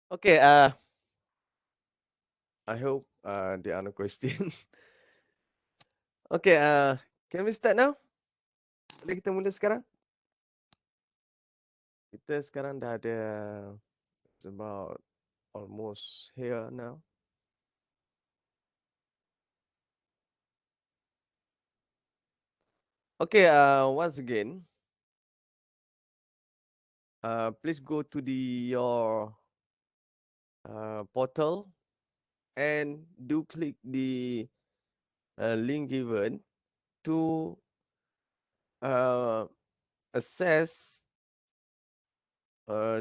Okay, I hope there are no questions. Okay, can we start now? Boleh kita mula sekarang? Kita sekarang dah ada it's about almost here now. Okay, once again, please go to your portal and do click the link given to uh, assess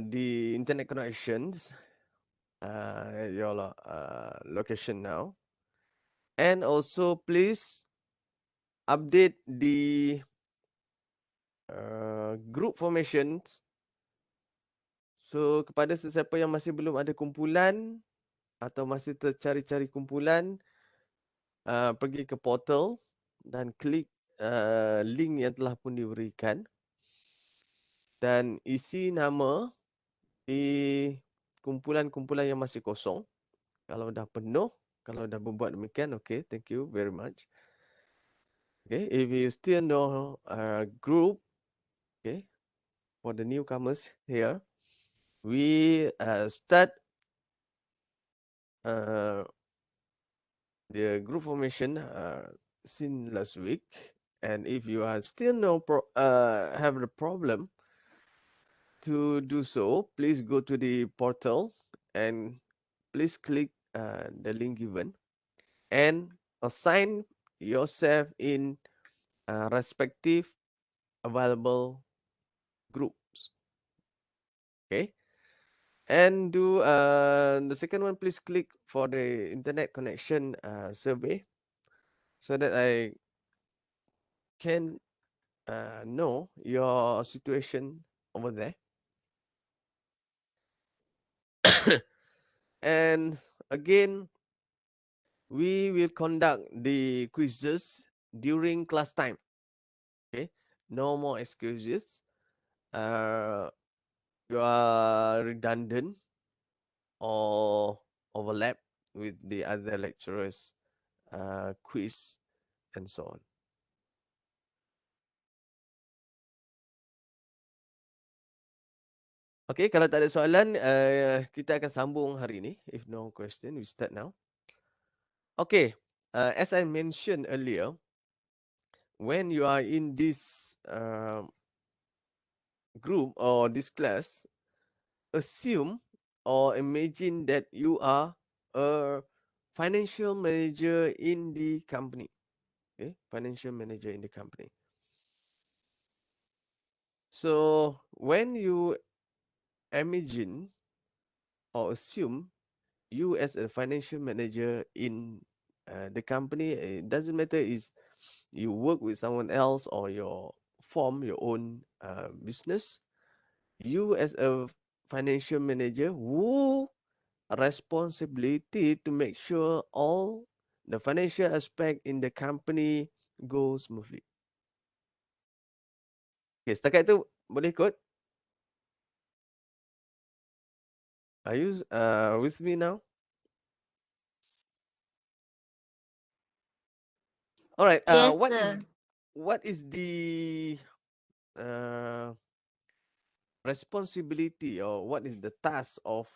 the internet connections at your location now, and also please update the group formations. So kepada sesiapa yang masih belum ada kumpulan atau masih tercari-cari kumpulan, pergi ke portal dan klik link yang telah pun diberikan dan isi nama di kumpulan-kumpulan yang masih kosong. Kalau dah penuh, kalau dah berbuat demikian, okay, thank you very much. Okay, if you still know group, okay, for the newcomers here, we start the group formation since last week, and if you are still have the problem to do so, please go to the portal and please click the link given and assign yourself in respective available groups. Okay, and do the second one. Please click for the internet connection survey so that I can know your situation over there. And again, we will conduct the quizzes during class time. Okay, no more excuses. You are redundant or overlap with the other lecturers' quiz and so on. Okay, kalau tak ada soalan, kita akan sambung hari ini. If no question, we start now. Okay, as I mentioned earlier, when you are in this group or this class, assume or imagine that you are a financial manager in the company. Okay, financial manager in the company. So when you imagine or assume you as a financial manager in the company, it doesn't matter is you work with someone else or you form your own business. You as a financial manager who responsibility to make sure all the financial aspect in the company goes smoothly. Okay, setakat itu boleh ikut? Are you with me now? All right. Yes, sir. What is the uh, responsibility or what is the task of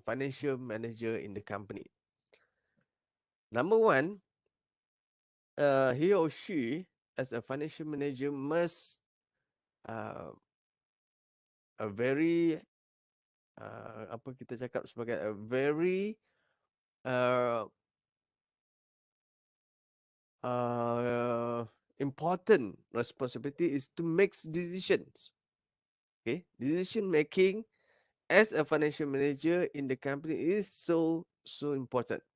financial manager in the company? Number one, he or she as a financial manager must a very apa kita cakap sebagai a very uh, important responsibility is to make decisions. Okay, decision making as a financial manager in the company is so important.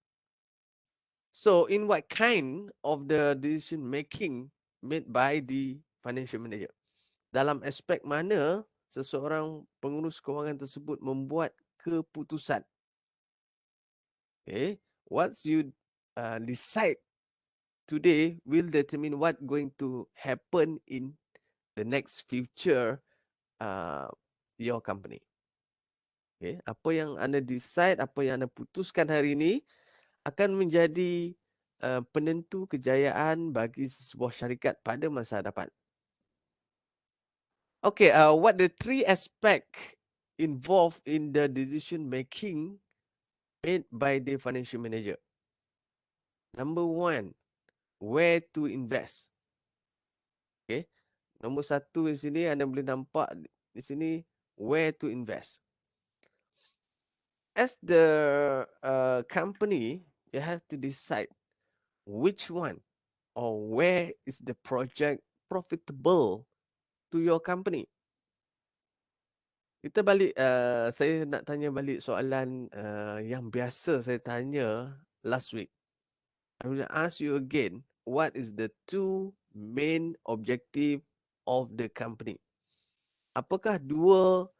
So, in what kind of the decision making made by the financial manager? Dalam aspek mana seseorang pengurus kewangan tersebut membuat keputusan? Okay, once you decide today will determine what going to happen in the next future your company. Okay. Apa yang anda decide, apa yang anda putuskan hari ini akan menjadi penentu kejayaan bagi sebuah syarikat pada masa hadapan. Okay, what the three aspect involved in the decision making made by the financial manager? Number one, where to invest. Okay. Nombor satu di sini anda boleh nampak di sini where to invest. As the company, you have to decide which one or where is the project profitable to your company. Kita balik, saya nak tanya balik soalan yang biasa saya tanya last week. I will ask you again, what is the two main objective of the company? Apakah dua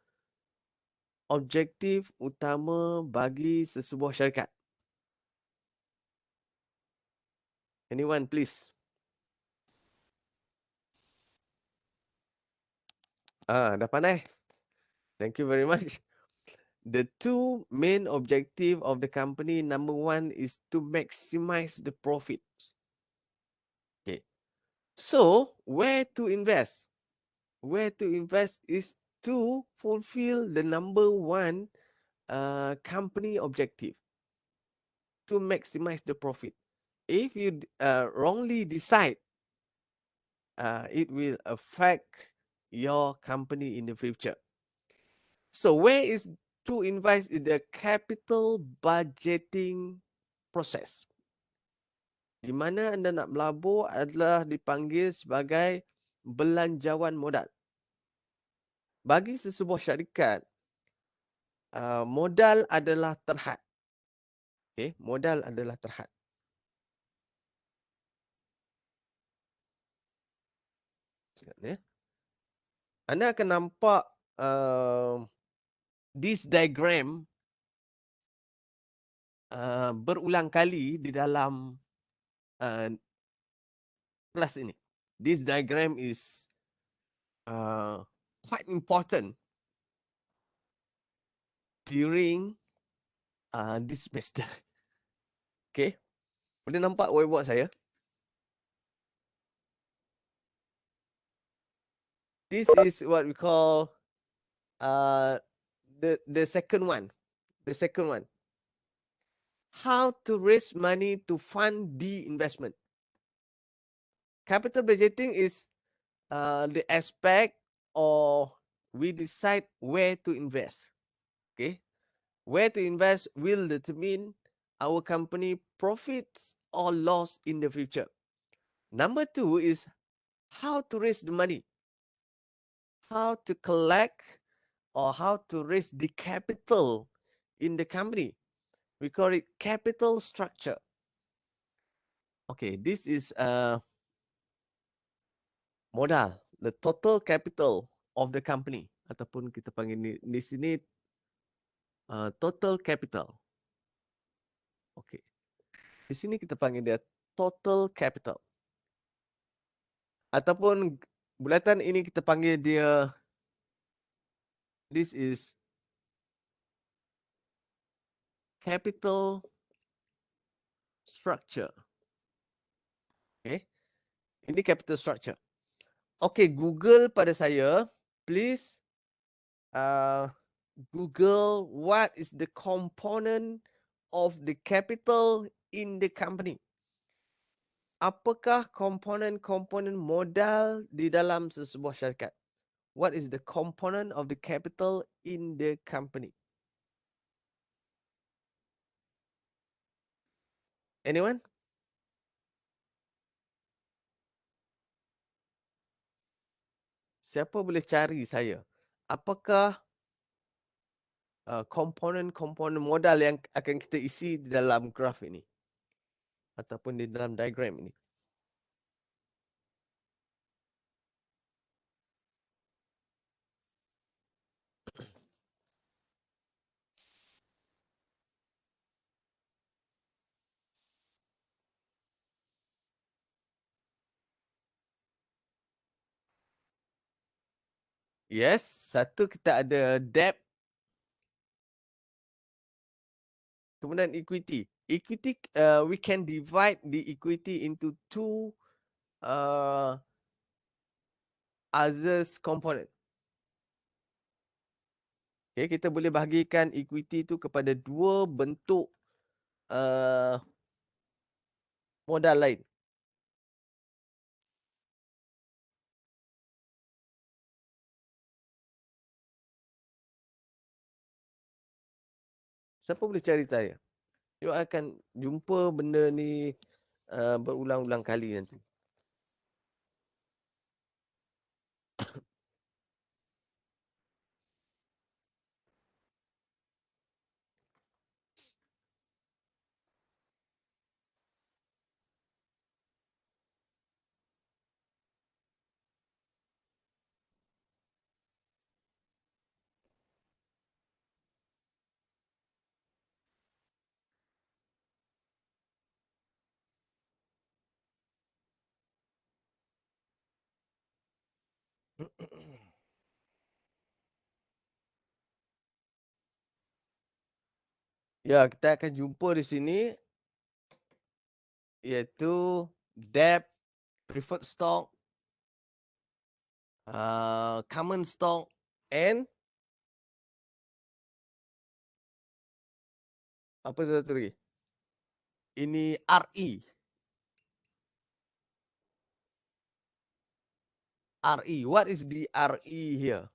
objektif utama bagi sesebuah syarikat? Anyone, please? Dah pandai. Thank you very much. The two main objective of the company, number one is to maximize the profits. Okay. So, where to invest? Where to invest is to fulfill the number one company objective, to maximize the profit. If you wrongly decide, it will affect your company in the future. So where is to invest in the capital budgeting process? Di mana anda nak melabur adalah dipanggil sebagai belanjawan modal. Bagi sesebuah syarikat, modal adalah terhad. Okay, modal adalah terhad. Ya. Anda akan nampak this diagram berulang kali di dalam kelas ini. This diagram is quite important during this semester. Okay, boleh nampak whiteboard saya? This is what we call the second one. The second one. How to raise money to fund the investment. Capital budgeting is the aspect or we decide where to invest. Okay, where to invest will determine our company profits or loss in the future. Number two is how to raise the money, how to collect or how to raise the capital in the company. We call it capital structure. Okay, this is modal, the total capital of the company. Ataupun kita panggil di sini total capital. Okay. Di sini kita panggil dia total capital. Ataupun bulatan ini kita panggil dia, this is capital structure. Okay. Ini capital structure. Okay, Google pada saya, please Google what is the component of the capital in the company. Apakah komponen-komponen modal di dalam sesebuah syarikat? What is the component of the capital in the company? Anyone? Siapa boleh cari saya? Apakah komponen-komponen modal yang akan kita isi di dalam graf ini? Ataupun di dalam diagram ini? Yes, satu kita ada debt. Kemudian equity. Equity, we can divide the equity into two others component. Okay, kita boleh bahagikan equity tu kepada dua bentuk modal lain. Siapa boleh cari saya? You akan jumpa benda ni berulang-ulang kali nanti. Ya, kita akan jumpa di sini iaitu debt, preferred stock, common stock and apa satu lagi? Ini RE. RE. What is the RE here?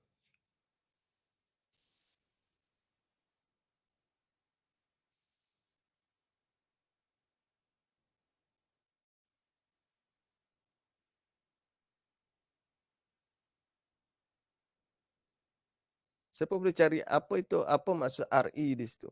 Siapa boleh cari apa itu, apa maksud RE di situ?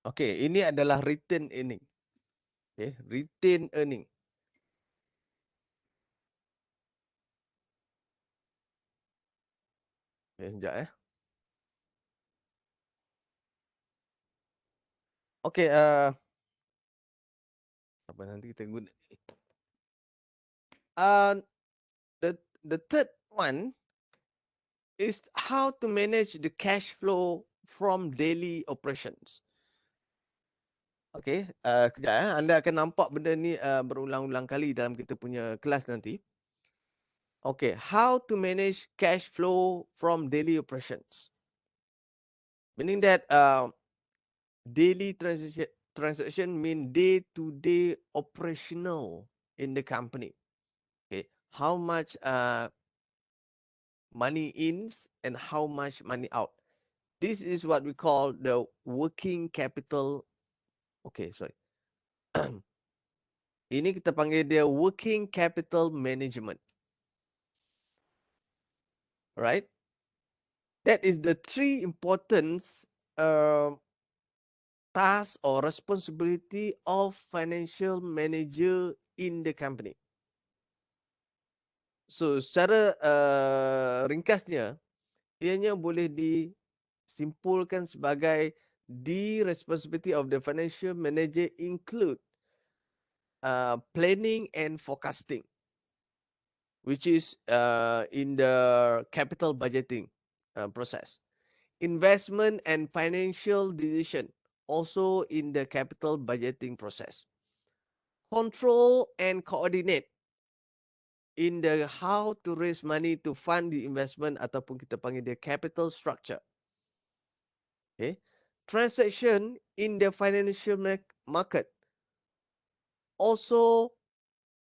Okey, ini adalah return earning. Okay, retain earning. Okay, sekejap Okey, apa nanti kita guna. Uh, the third one is how to manage the cash flow from daily operations. Okey, kejap Anda akan nampak benda ni berulang-ulang kali dalam kita punya kelas nanti. Okay, how to manage cash flow from daily operations. Meaning that daily transaction mean day-to-day operational in the company. Okay, how much money in and how much money out. This is what we call the working capital. Okay, sorry. Ini kita panggil dia working capital management. Right? That is the three important task or responsibility of financial manager in the company. So secara ringkasnya, ianya boleh disimpulkan sebagai the responsibility of the financial manager include planning and forecasting, which is in the capital budgeting process. Investment and financial decision, also in the capital budgeting process. Control and coordinate in the how to raise money to fund the investment ataupun kita panggil dia capital structure. Okay. transaction in the financial market also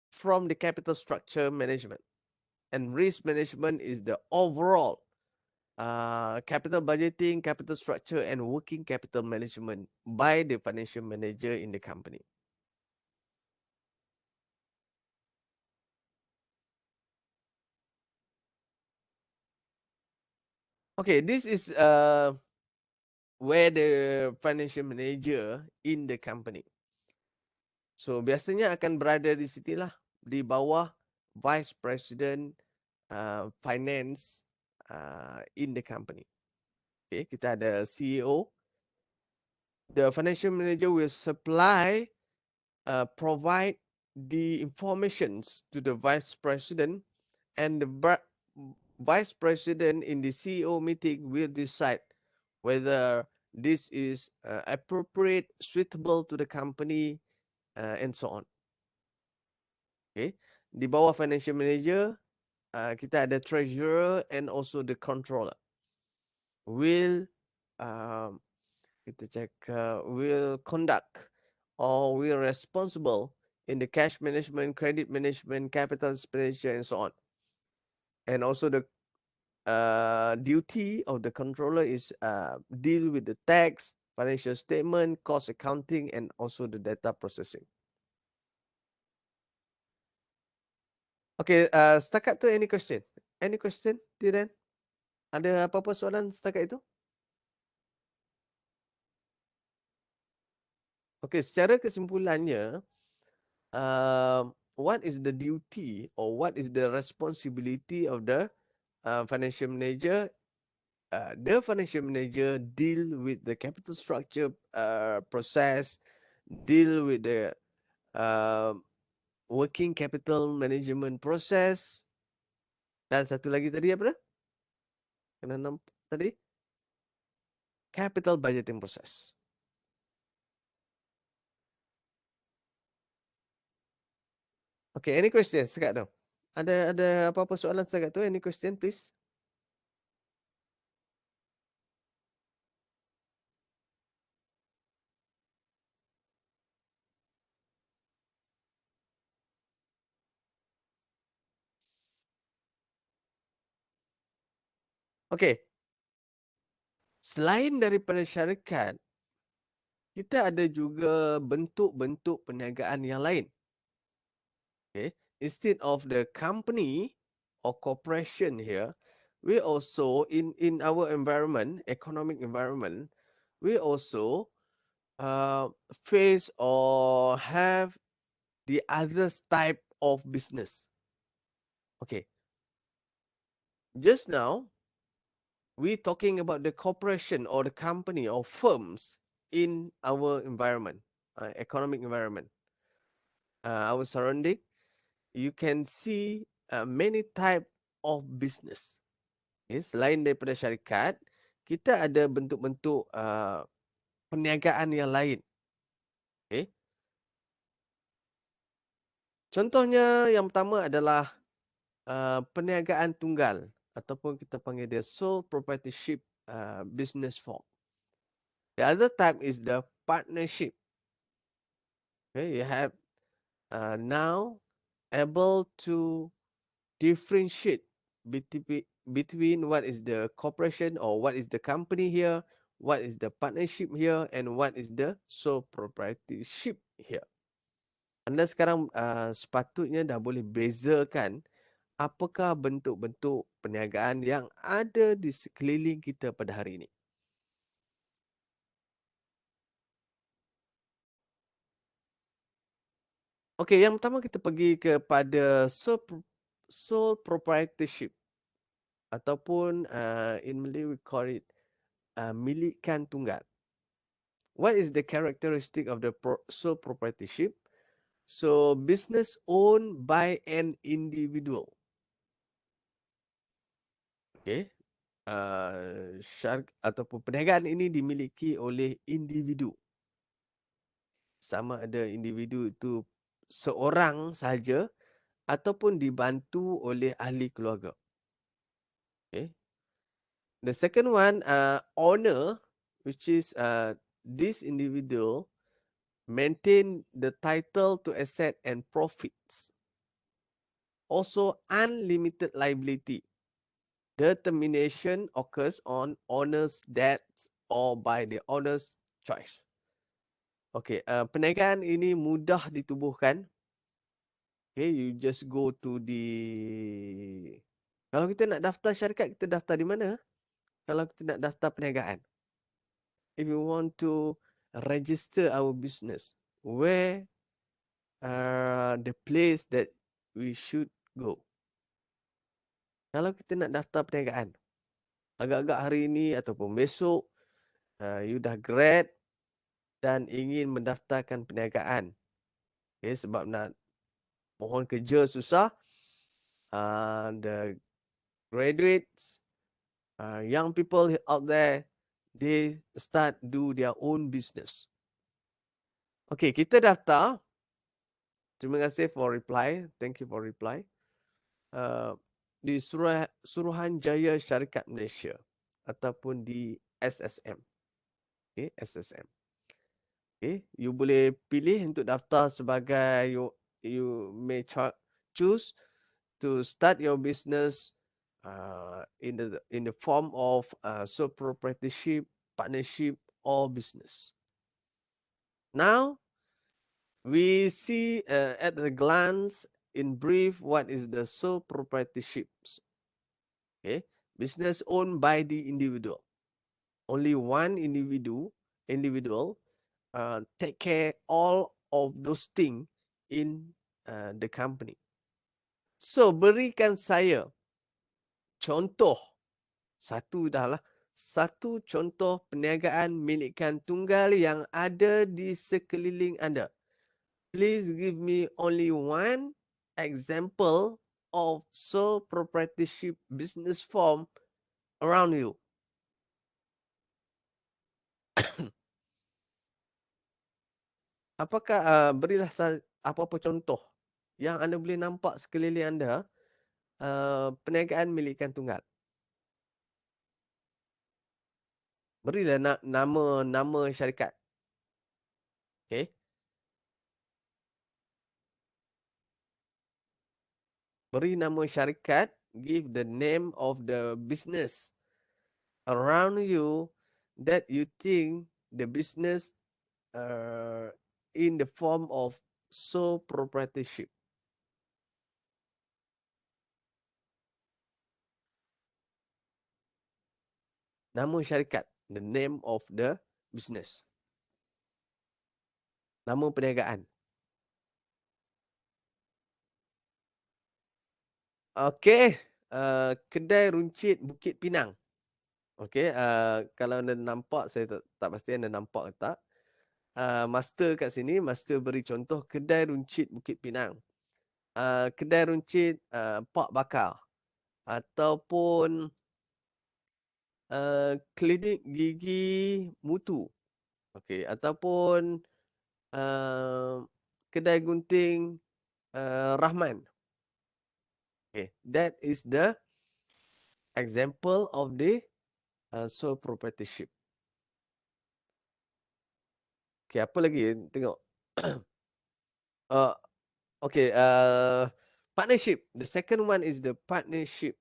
from the capital structure management. And risk management is the overall capital budgeting, capital structure, and working capital management by the financial manager in the company. Okay, this is where the financial manager in the company. So biasanya akan berada di sini lah, di bawah vice president finance in the company. Okay, kita ada CEO. The financial manager will supply, provide the informations to the vice president, and the vice president in the CEO meeting will decide whether this is appropriate, suitable to the company, and so on. Okay, di bawah financial manager, kita ada treasurer and also the controller will kita cakap will conduct or will responsible in the cash management, credit management, capital expenditure, and so on. And also the duty of the controller is deal with the tax, financial statement, cost accounting, and also the data processing. Okay, setakat tu any question? Any question, Tiran? Ada apa-apa soalan setakat itu? Okay, secara kesimpulannya, what is the duty or what is the responsibility of the financial manager? The financial manager deal with the capital structure process, deal with the working capital management process, dan satu lagi tadi apa dah? Kena nampak tadi? Capital budgeting process. Okay, any questions sekat tu? Ada apa-apa soalan sekat tu? Any question, please? Okay. Selain daripada syarikat, kita ada juga bentuk-bentuk perniagaan yang lain. Okay. Instead of the company or corporation here, we also in our environment, economic environment, we also face or have the other type of business. Okay. Just now, we talking about the corporation or the company or firms in our environment, economic environment, our surrounding. You can see many type of business. Okay, selain daripada syarikat, kita ada bentuk-bentuk perniagaan yang lain. Okay. Contohnya yang pertama adalah perniagaan tunggal ataupun kita panggil dia sole proprietorship business form. The other type is the partnership. Okay, you have now able to differentiate between what is the corporation or what is the company here, what is the partnership here, and what is the sole proprietorship here. Anda sekarang sepatutnya dah boleh bezakan apakah bentuk-bentuk perniagaan yang ada di sekeliling kita pada hari ini. Okey, yang pertama kita pergi kepada sole proprietorship ataupun in Malay we call it milikan tunggal. What is the characteristic of the sole proprietorship? So business owned by an individual. Okay. Ataupun perniagaan ini dimiliki oleh individu. Sama ada individu itu seorang sahaja ataupun dibantu oleh ahli keluarga. Okay. The second one, owner which is this individual maintain the title to asset and profits. Also, unlimited liability. The termination occurs on owner's death or by the owner's choice. Okay, perniagaan ini mudah ditubuhkan. Okay, you just go to the... Kalau kita nak daftar syarikat, kita daftar di mana? Kalau kita nak daftar perniagaan. If you want to register our business, where the place that we should go? Kalau kita nak daftar perniagaan, agak-agak hari ini ataupun besok, you dah grad dan ingin mendaftarkan perniagaan. Okay, sebab nak mohon kerja susah, the graduates, young people out there, they start do their own business. Okay, kita daftar. Terima kasih for reply. Thank you for reply. Di Suruhanjaya Syarikat Malaysia ataupun di SSM. Okay, SSM. Okay, you boleh pilih untuk daftar sebagai you may choose to start your business in the form of sole proprietorship, partnership, or business. Now, we see at a glance, in brief, what is the sole proprietorships. Okay, business owned by the individual. Only one individual take care all of those things in the company. So, berikan saya contoh, satu contoh perniagaan milikan tunggal yang ada di sekeliling anda. Please give me only one example of sole proprietorship business form around you. Apakah berilah apa-apa contoh yang anda boleh nampak sekeliling anda perniagaan milikan tunggal. Berilah nama syarikat. Okay. Beri nama syarikat, give the name of the business around you that you think the business in the form of sole proprietorship. Nama syarikat, the name of the business. Nama perniagaan. Okey, kedai runcit Bukit Pinang. Okey, kalau anda nampak, saya tak pasti anda nampak ke tak. Master kat sini, master beri contoh kedai runcit Bukit Pinang. Kedai runcit Pak Bakar. Ataupun klinik gigi Mutu. Okey, ataupun kedai gunting Rahman. Okay, that is the example of the sole proprietorship. Okay, apa lagi? Tengok. Okay, partnership. The second one is the partnership.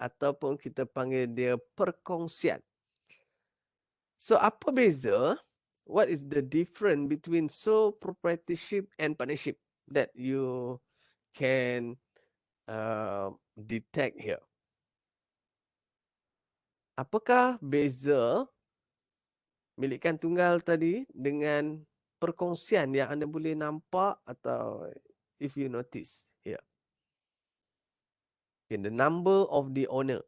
Ataupun kita panggil dia perkongsian. So, apa beza? What is the difference between sole proprietorship and partnership that you can detect here? Apakah beza milikan tunggal tadi dengan perkongsian yang anda boleh nampak atau if you notice here? Okay, the number of the owner.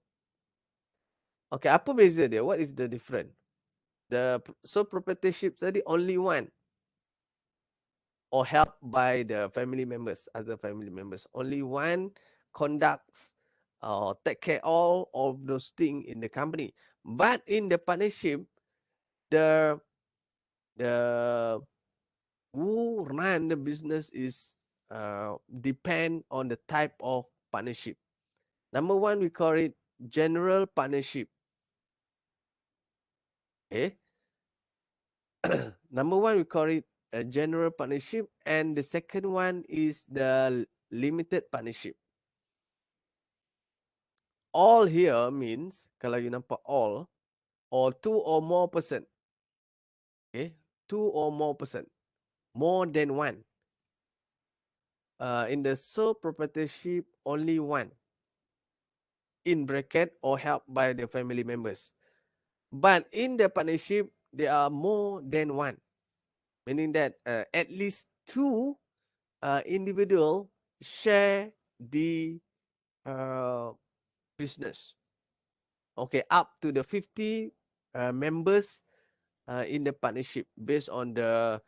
Okay, apa beza dia? What is the difference? The sole proprietorship tadi only one, or helped by the family members, other family members. Only one conducts or take care all of those things in the company. But in the partnership, the who run the business is depend on the type of partnership. Number one, we call it general partnership. Okay. Number one, we call it a general partnership, and the second one is the limited partnership. All here means kalau you nampak all or two or more person. Okay, two or more person, more than one. In the sole proprietorship, only one. In bracket or helped by the family members. But in the partnership, there are more than one, meaning that at least two individual share the business. Okay, up to the 50 members in the partnership based on the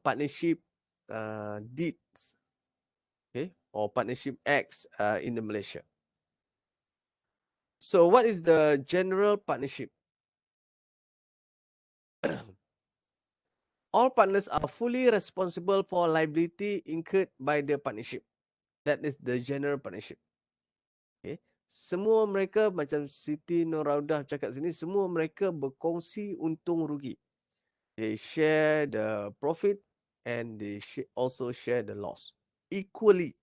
partnership deeds, okay, or partnership acts in the Malaysia. So what is the general partnership? All partners are fully responsible for liability incurred by the partnership. That is the general partnership. Okay. Semua mereka macam Siti Nuraudah cakap sini, semua mereka berkongsi untung rugi. They share the profit and they also share the loss equally.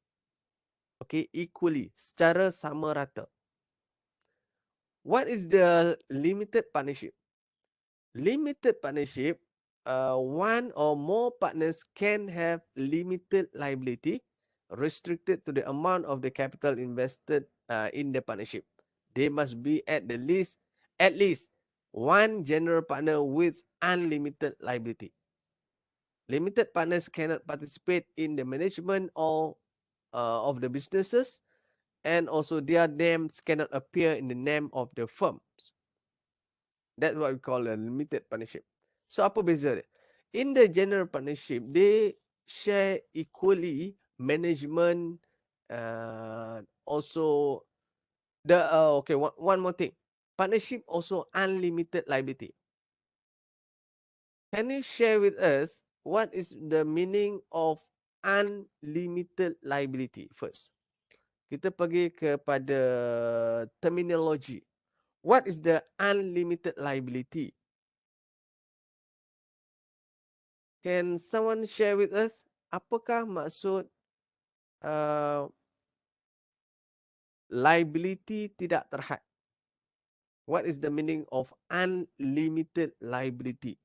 Okay, equally, secara sama rata. What is the limited partnership? Limited partnership, one or more partners can have limited liability restricted to the amount of the capital invested in the partnership. They must be at least one general partner with unlimited liability. Limited partners cannot participate in the management of the businesses, and also their names cannot appear in the name of the firms. That's what we call a limited partnership. So apa beza dia? In the general partnership, they share equally management, also the okay, one more thing. Partnership also unlimited liability. Can you share with us what is the meaning of unlimited liability first? Kita pergi kepada terminology. What is the unlimited liability? Can someone share with us apakah maksud liability tidak terhad? What is the meaning of unlimited liability?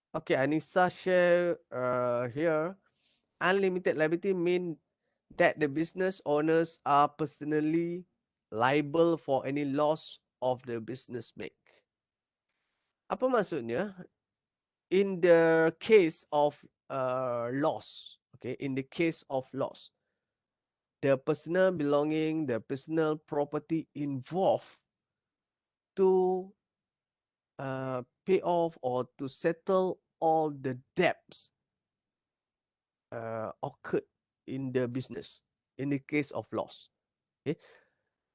Okay, Anissa share here. Unlimited liability mean that the business owners are personally liable for any loss of the business make. Apa maksudnya? In the case of loss, okay, in the case of loss, the personal belonging, the personal property involved to pay off or to settle all the debts occurred in the business in the case of loss. Okay.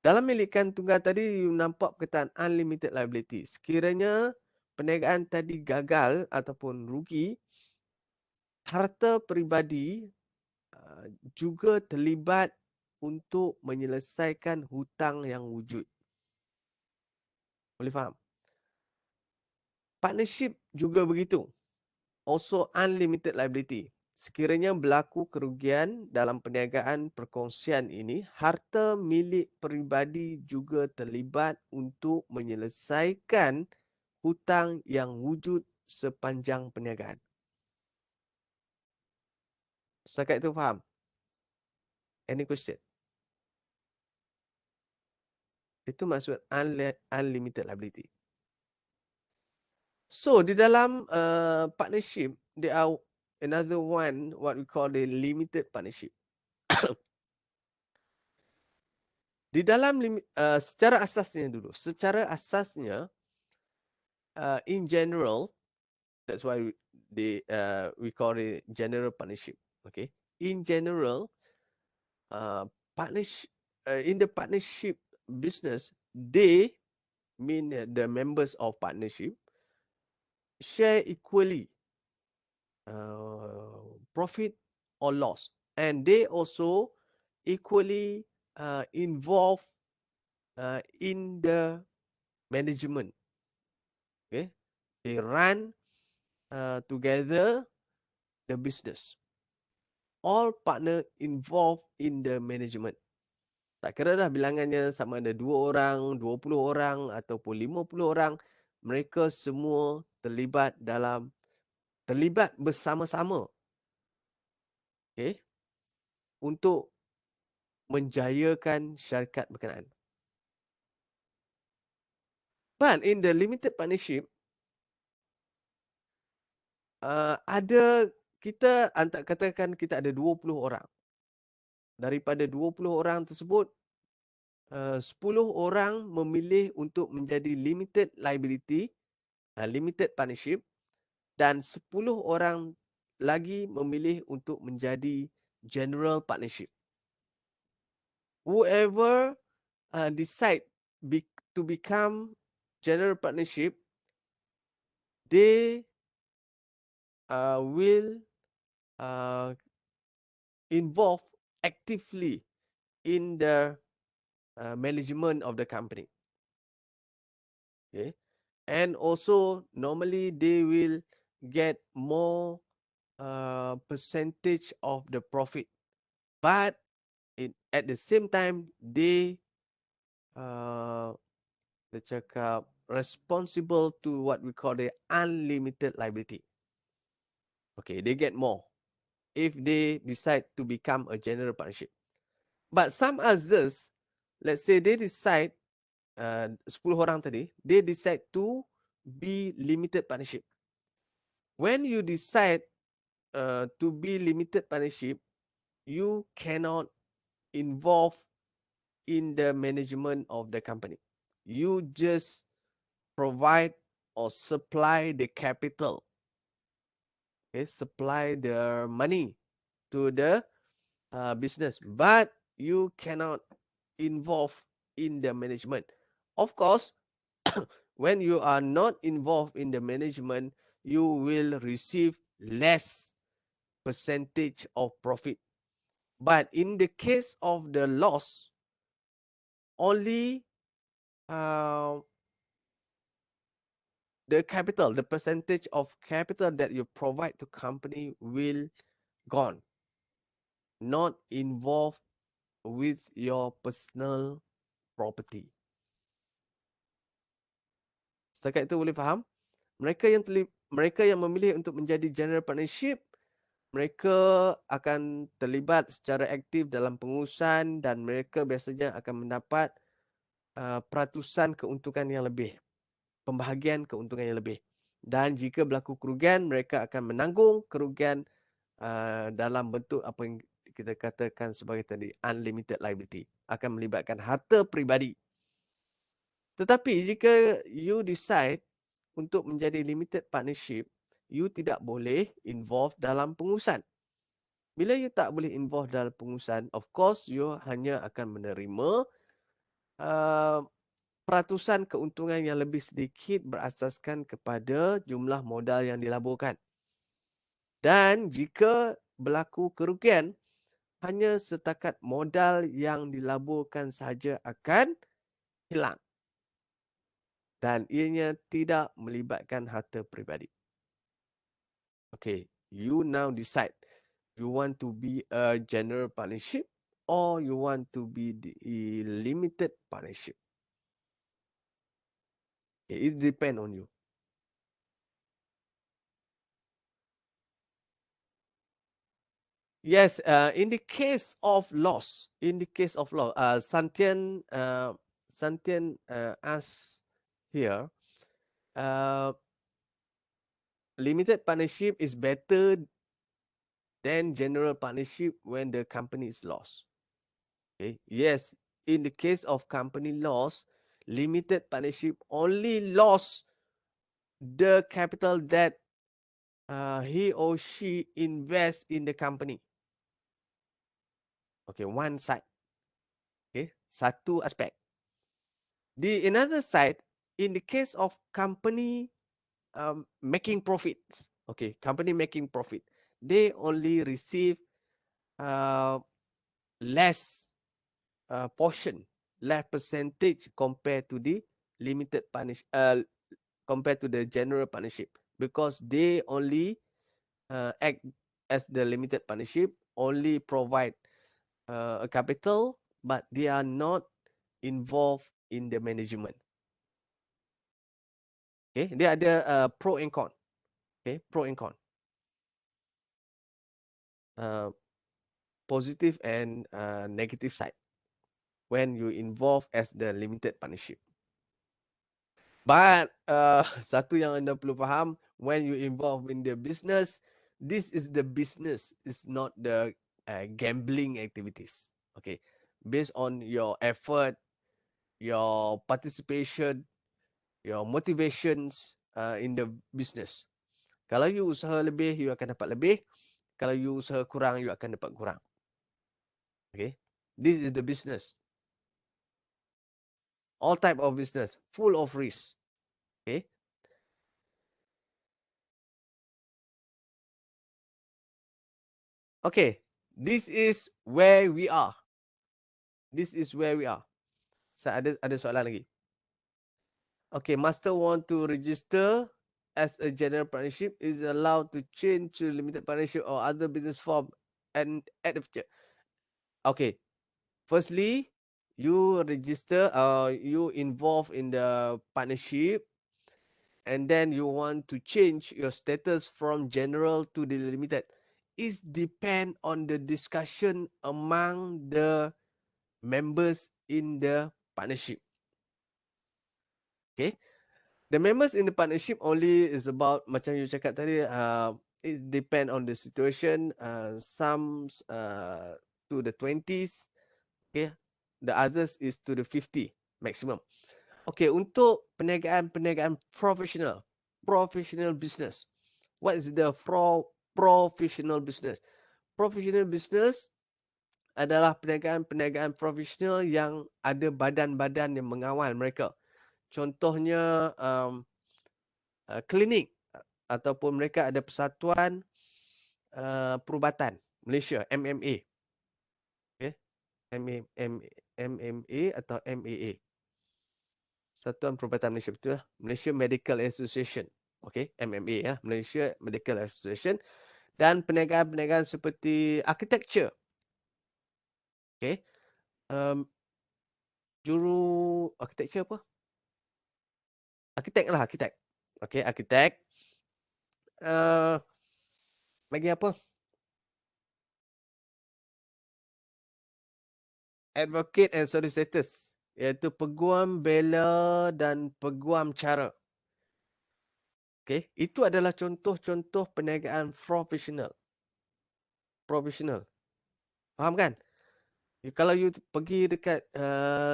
Dalam milikan tunggal tadi, you nampak perkataan unlimited liability. Sekiranya perniagaan tadi gagal ataupun rugi, harta peribadi juga terlibat untuk menyelesaikan hutang yang wujud. Boleh faham? Partnership juga begitu. Also unlimited liability. Sekiranya berlaku kerugian dalam perniagaan perkongsian ini, harta milik peribadi juga terlibat untuk menyelesaikan hutang yang wujud sepanjang perniagaan. Setakat itu faham? Any question? Itu maksud unlimited liability. So di dalam partnership, there are another one what we call the limited partnership. Di dalam secara asasnya dulu, secara asasnya in general, that's why we call it general partnership. Okay, in general, partnership in the partnership business, they mean the members of partnership share equally profit or loss, and they also equally involved in the management. Okay, they run together the business. All partner involved in the management. Tak kira dah bilangannya sama ada 2 orang, 20 orang ataupun 50 orang, mereka semua terlibat bersama-sama, okay, untuk menjayakan syarikat berkenaan. But in the limited partnership, ada kita katakan kita ada 20 orang. Daripada 20 orang tersebut, 10 orang memilih untuk menjadi limited liability, limited partnership, dan 10 orang lagi memilih untuk menjadi general partnership. Whoever decide to become general partnership, they will involve actively in the management of the company. Okay, and also normally they will get more percentage of the profit, but at the same time they cakap responsible to what we call the unlimited liability. Okay, they get more if they decide to become a general partnership. But some others, let's say they decide 10 orang tadi, they decide to be limited partnership. When you decide to be limited partnership, you cannot involve in the management of the company. You just provide or supply the capital, okay, supply the money to the business, but you cannot involve in the management. Of course, when you are not involved in the management, you will receive less percentage of profit. But in the case of the loss, only the capital, the percentage of capital that you provide to company will gone, not involved with your personal property. Setakat itu boleh faham? Mereka yang memilih untuk menjadi general partnership, mereka akan terlibat secara aktif dalam pengurusan dan mereka biasanya akan mendapat peratusan keuntungan yang lebih, pembahagian keuntungan yang lebih. Dan jika berlaku kerugian, mereka akan menanggung kerugian dalam bentuk apa yang kita katakan sebagai tadi unlimited liability, akan melibatkan harta peribadi. Tetapi jika you decide untuk menjadi limited partnership, you tidak boleh involve dalam pengurusan. Bila you tak boleh involve dalam pengurusan, of course you hanya akan menerima peratusan keuntungan yang lebih sedikit berasaskan kepada jumlah modal yang dilaburkan. Dan jika berlaku kerugian, hanya setakat modal yang dilaburkan sahaja akan hilang. Dan ianya tidak melibatkan harta peribadi. Okay, you now decide. You want to be a general partnership or you want to be the limited partnership. Okay, it depends on you. Yes, in the case of loss, Santian asks here, limited partnership is better than general partnership when the company is lost. Okay. Yes, in the case of company loss, limited partnership only lost the capital that he or she invests in the company. Okay, one side. Okay, satu aspek. The another side, in the case of company making profits. Okay, company making profit. They only receive uh, less portion, less percentage compared to the limited compared to the general partnership, because they only act as the limited partnership, only provide a capital, but they are not involved in the management. Okay, dia ada pro and con. Okay, pro and con. Uh, Positive and negative side when you involve as the limited partnership. But satu yang anda perlu faham, when you involve in the business, this is the business, it's not the gambling activities. Okay, based on your effort, your participation, your motivations in the business. Kalau you usaha lebih, you akan dapat lebih. Kalau you usaha kurang, you akan dapat kurang. Okay, this is the business. All type of business, full of risk. Okay. Okay, this is where we are. This is where we are. Saya ada soalan lagi. Okay, master want to register as a general partnership, is allowed to change to limited partnership or other business form and at the future. Okay, firstly, you register, you involve in the partnership, and then you want to change your status from general to the limited. It depend on the discussion among the members in the partnership. Okay, the members in the partnership only is about, macam you cakap tadi, it depend on the situation. Some to the 20s, okay, the others is to the 50 maximum. Okay, untuk perniagaan professional business. What is the professional business? Professional business adalah perniagaan profesional yang ada badan-badan yang mengawal mereka. Contohnya klinik, ataupun mereka ada persatuan perubatan Malaysia, MMA. Okay? MMA atau MAA. Satuan Perubatan Malaysia, betul lah. Malaysia Medical Association. Okay, MMA ya, Malaysia Medical Association. Dan perniagaan-perniagaan seperti architecture. Okay. Juru architecture apa? Arkitek lah, arkitek. Okay, arkitek. Lagi apa? Advocate and solicitors, iaitu peguam bela dan peguam cara. Okay, itu adalah contoh-contoh perniagaan profesional. Faham kan? Kalau you pergi dekat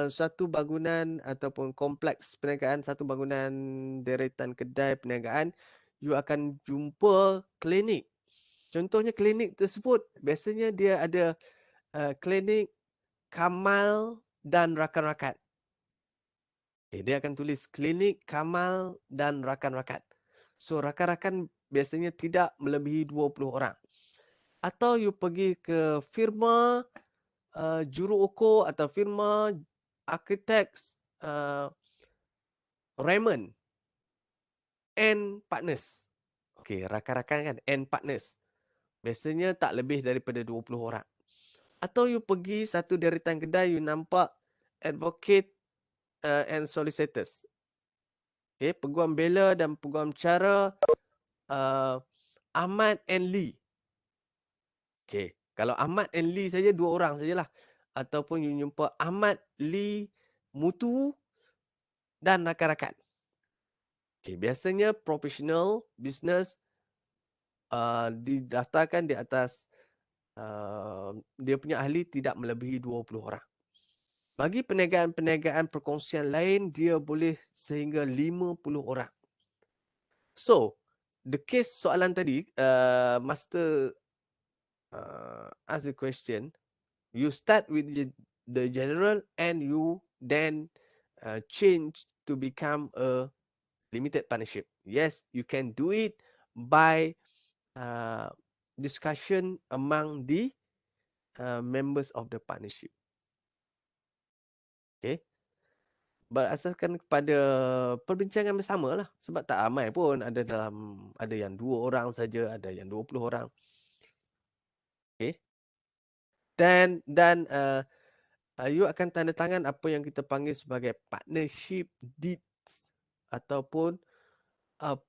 satu bangunan ataupun kompleks perniagaan, satu bangunan deretan kedai perniagaan, you akan jumpa klinik. Contohnya klinik tersebut, biasanya dia ada klinik Kamal dan rakan-rakan. Okay, dia akan tulis klinik Kamal dan rakan-rakan. So rakan-rakan biasanya tidak melebihi 20 orang. Atau you pergi ke firma juru ukur atau firma architects Raymond and Partners. Okay, rakan-rakan kan, and Partners. Biasanya tak lebih daripada 20 orang. Atau you pergi satu deretan kedai, you nampak advocate and solicitors. Okay, peguam bela dan peguam cara Ahmad and Lee. Okay, kalau Ahmad and Lee saja 2 orang sajalah. Ataupun you jumpa Ahmad, Lee, Mutu dan rakan-rakan. Okay, biasanya professional business didaftarkan di atas dia punya ahli tidak melebihi 20 orang. Bagi perniagaan-perniagaan perkongsian lain, dia boleh sehingga 50 orang. So, the case soalan tadi, Master ask the question, you start with the general and you then change to become a limited partnership. Yes, you can do it by discussion among the members of the partnership. Okay. Berasaskan kepada perbincangan bersama lah. Sebab tak ramai pun. Ada yang 2 orang saja, ada yang 20 orang. Okay. Dan you akan tanda tangan apa yang kita panggil sebagai partnership deeds ataupun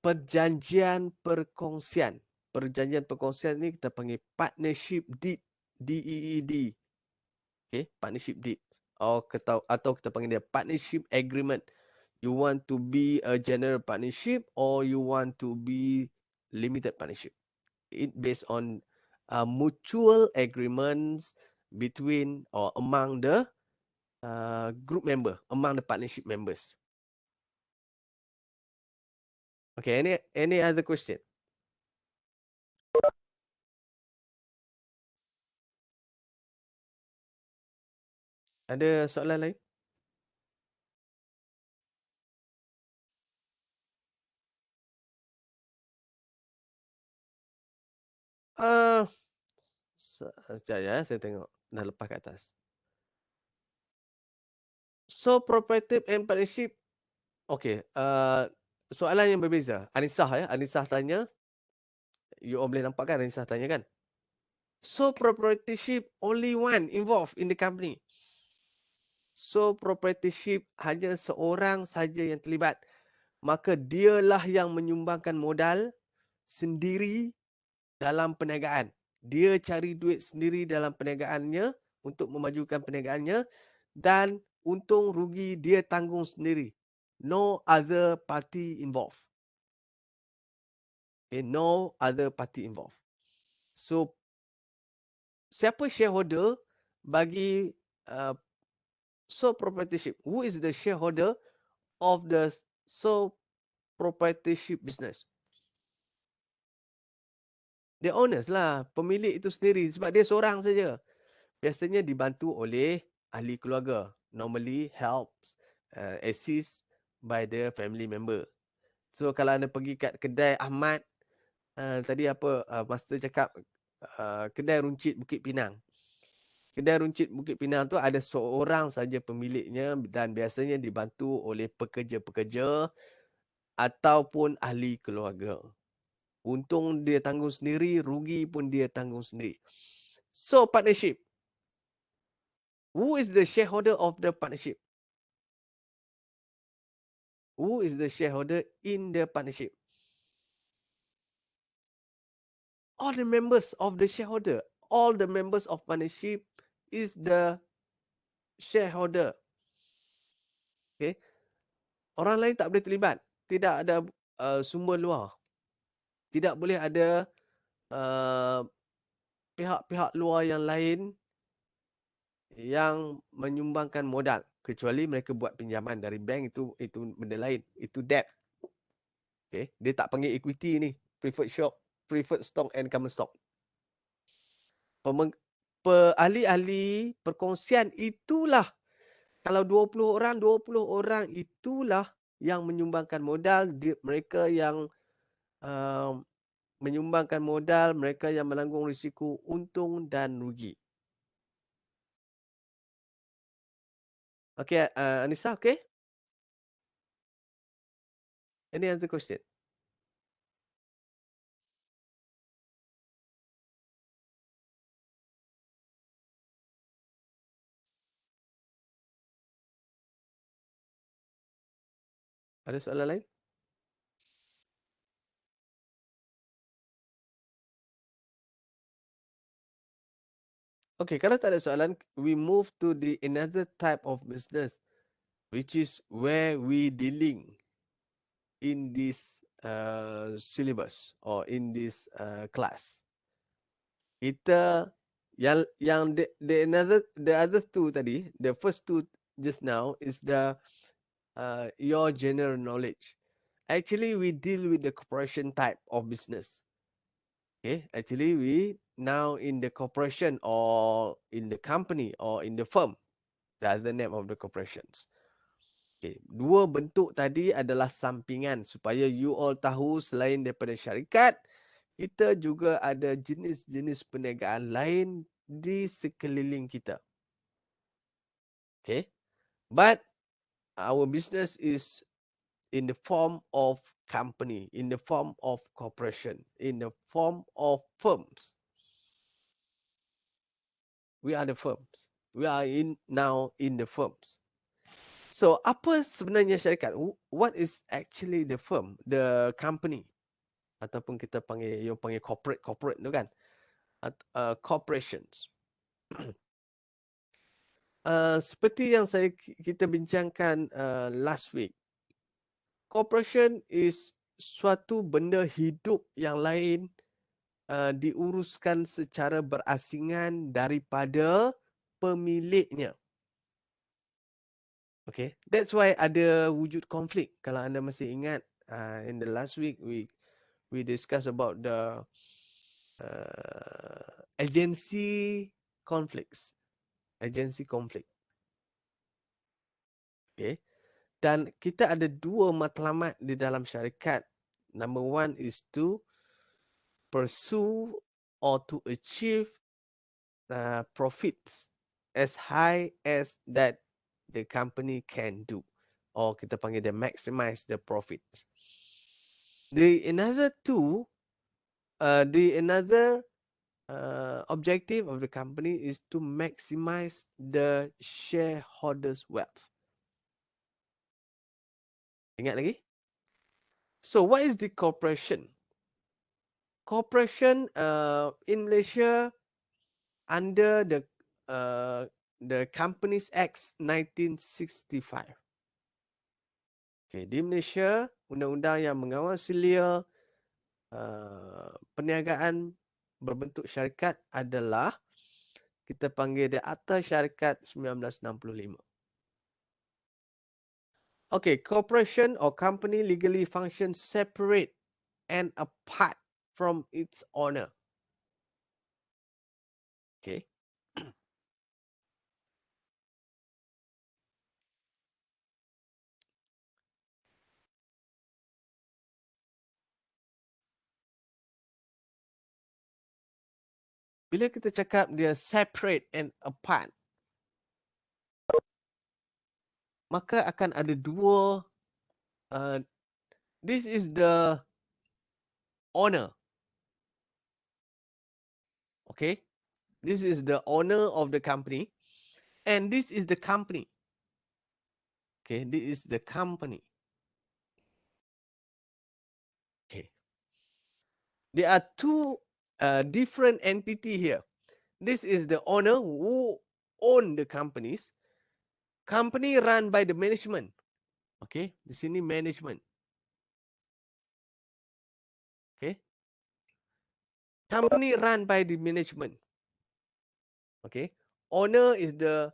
perjanjian perkongsian. Perjanjian perkongsian ni kita panggil partnership deed, DEED. Okay, partnership deed. Atau kita panggil dia partnership agreement. You want to be a general partnership or you want to be limited partnership. It based on mutual agreements between or among the group member, among the partnership members. Okay, any other question? Ada soalan lain? Sekejap ya, saya tengok dah lepas kat atas. So proprietorship and partnership. Okay, soalan yang berbeza. Anisah ya, Anisah tanya. You all boleh nampak kan Anisah tanya kan? So proprietorship only one involved in the company. So proprietorship hanya seorang saja yang terlibat. Maka dialah yang menyumbangkan modal sendiri dalam perniagaan. Dia cari duit sendiri dalam perniagaannya untuk memajukan perniagaannya dan untung rugi dia tanggung sendiri. No other party involved. Okay, no other party involved. So siapa shareholder bagi sole proprietorship? Who is the shareholder of the sole proprietorship business? The owners lah, pemilik itu sendiri sebab dia seorang saja. Biasanya dibantu oleh ahli keluarga. Normally helps, assist by the family member. So kalau anda pergi kat kedai Ahmad, tadi apa master cakap, kedai runcit Bukit Pinang. Kedai runcit Bukit Pinang tu ada seorang saja pemiliknya dan biasanya dibantu oleh pekerja-pekerja ataupun ahli keluarga. Untung dia tanggung sendiri, rugi pun dia tanggung sendiri. So partnership. Who is the shareholder of the partnership? Who is the shareholder in the partnership? All the members of the shareholder. All the members of partnership is the shareholder. Okay. Orang lain tak boleh terlibat. Tidak ada sumber luar. Tidak boleh ada pihak-pihak luar yang lain yang menyumbangkan modal. Kecuali mereka buat pinjaman dari bank, itu benda lain. Itu debt. Okay. Dia tak panggil equity ni. Preferred stock and common stock. Ahli-ahli perkongsian itulah. Kalau 20 orang itulah yang menyumbangkan modal. Mereka yang menyumbangkan modal, mereka yang menanggung risiko untung dan rugi. Okay, Anissa, okay? Any other question? Ada soalan lain? Okay, kalau tak ada soalan, we move to the another type of business, which is where we dealing in this syllabus or in this class. Kita yang the other two tadi, the first two just now is the your general knowledge. Actually, we deal with the corporation type of business. Okay, actually we now in the corporation or in the company or in the firm, the other name of the corporations. Okay. Dua bentuk tadi adalah sampingan supaya you all tahu selain daripada syarikat, kita juga ada jenis-jenis perniagaan lain di sekeliling kita. Okay. But our business is in the form of company, in the form of corporation, in the form of firms. We are the firms. We are now in the firms. So, apa sebenarnya syarikat? What is actually the firm, the company? Ataupun kita panggil, you panggil corporate tu kan? Corporations. Seperti yang kita bincangkan last week, corporation is suatu benda hidup yang lain diuruskan secara berasingan daripada pemiliknya. Okay, that's why ada wujud konflik. Kalau anda masih ingat, in the last week we discuss about the agency conflicts, agency conflict. Okay, dan kita ada dua matlamat di dalam syarikat. Number one is to pursue or to achieve profits as high as that the company can do, or kita panggil dia maximize the profits. The another objective of the company is to maximize the shareholders' wealth. Ingat lagi? So what is the corporation? Corporation in Malaysia under the Companies Act 1965. Okay, di Malaysia, undang-undang yang mengawal selia perniagaan berbentuk syarikat adalah kita panggil dia Akta Syarikat 1965. Okay, corporation or company legally functions separate and apart from its owner. Okay. Bila kita cakap dia separate and apart, maka akan ada dua. This is the owner. Okay. This is the owner of the company. And this is the company. Okay. This is the company. Okay. There are two different entity here. This is the owner who own the companies. Company run by the management. Okay, di sini management. Okay. Company run by the management. Okay. Owner is the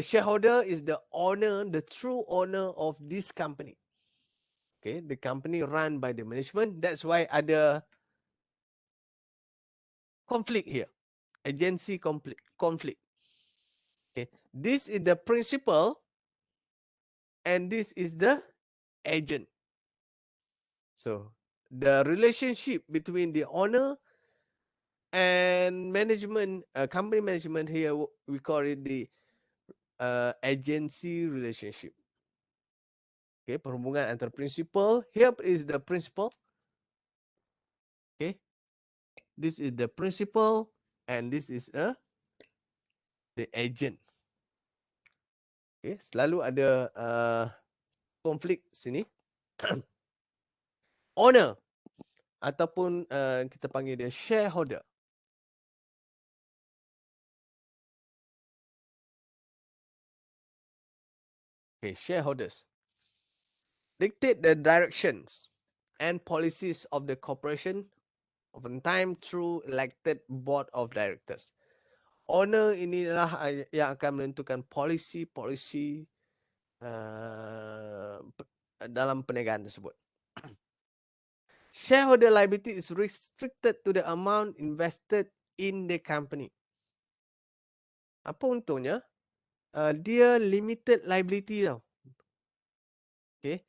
shareholder is the owner, the true owner of this company. Okay, the company run by the management. That's why ada conflict here. Agency conflict. Okay, this is the principal and this is the agent. So the relationship between the owner and management, company management here, we call it the agency relationship. Okay, perhubungan antara principal. Here is the principal. Okay, this is the principal and this is the agent. Okay, selalu ada konflik sini. Owner ataupun kita panggil dia shareholder. Okay, shareholders dictate the directions and policies of the corporation, oftentimes through elected board of directors. Owner inilah yang akan menentukan polisi dalam perniagaan tersebut. Shareholder liability is restricted to the amount invested in the company. Apa untungnya? Dia limited liability tau. Okay.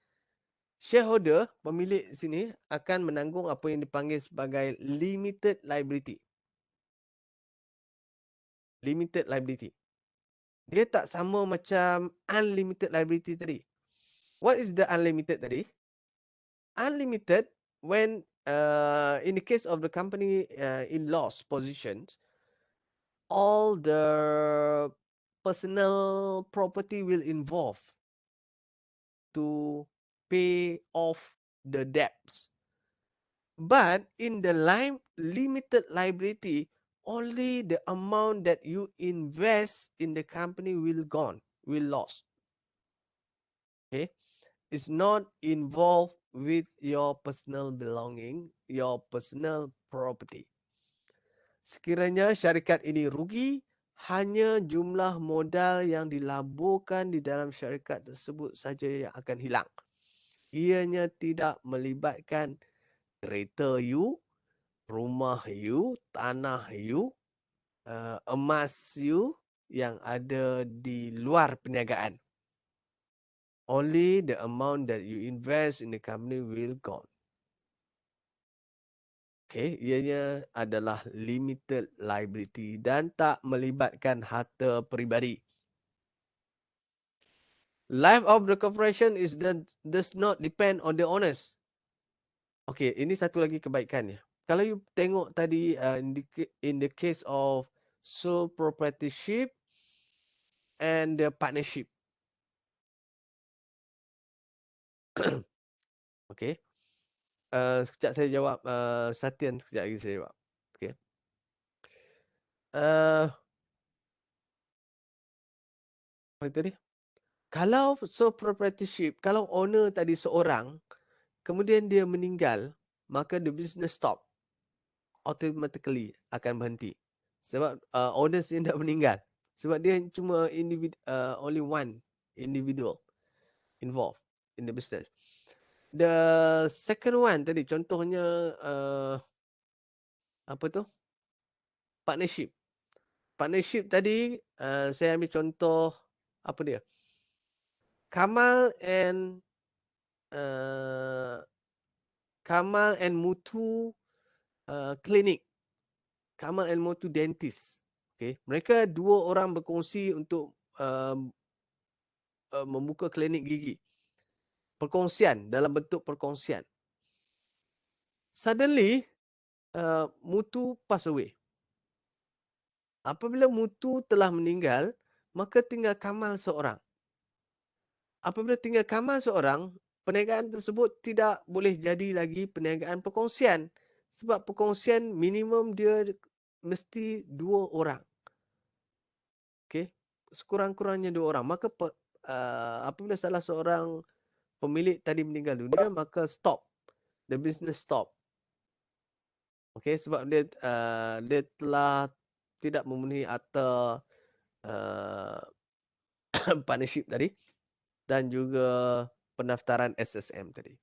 Shareholder, pemilik sini akan menanggung apa yang dipanggil sebagai limited liability. Limited liability. Dia tak sama macam unlimited liability tadi. What is the unlimited tadi? Unlimited, when in the case of the company in loss positions, all the personal property will involve to pay off the debts. But in the limited liability, only the amount that you invest in the company will lost. Okay, it's not involved with your personal belonging, your personal property. Sekiranya syarikat ini rugi, hanya jumlah modal yang dilaburkan di dalam syarikat tersebut saja yang akan hilang. Ianya tidak melibatkan kereta you, rumah you, tanah you, emas you yang ada di luar perniagaan. Only the amount that you invest in the company will gone. Okay, ianya adalah limited liability dan tak melibatkan harta peribadi. Life of the corporation does not depend on the owners. Okay, ini satu lagi kebaikannya. Kalau you tengok tadi in the case of sole proprietorship and the partnership. Okay. Sekejap saya jawab Satyan, sekejap lagi saya jawab. Okay. Apa tadi? Kalau sole proprietorship, kalau owner tadi seorang, kemudian dia meninggal, maka the business stop. Automatically akan berhenti. Sebab owners dia dah meninggal. Sebab dia cuma only one individual involved in the business. The second one tadi, contohnya apa tu? Partnership. Partnership tadi, saya ambil contoh, apa dia? Kamal and Mutu Clinic. Kamal and Mutu Dentist. Okay. Mereka dua orang berkongsi untuk membuka klinik gigi. Perkongsian, dalam bentuk perkongsian. Suddenly, Mutu pass away. Apabila Mutu telah meninggal, maka tinggal Kamal seorang. Apabila tinggal Kamal seorang, perniagaan tersebut tidak boleh jadi lagi perniagaan perkongsian. Sebab perkongsian minimum dia mesti 2 orang. Okay. Sekurang-kurangnya 2 orang. Maka apabila salah seorang pemilik tadi meninggal dunia, maka stop. The business stop. Okay. Sebab dia telah tidak memenuhi akta partnership tadi. Dan juga pendaftaran SSM tadi.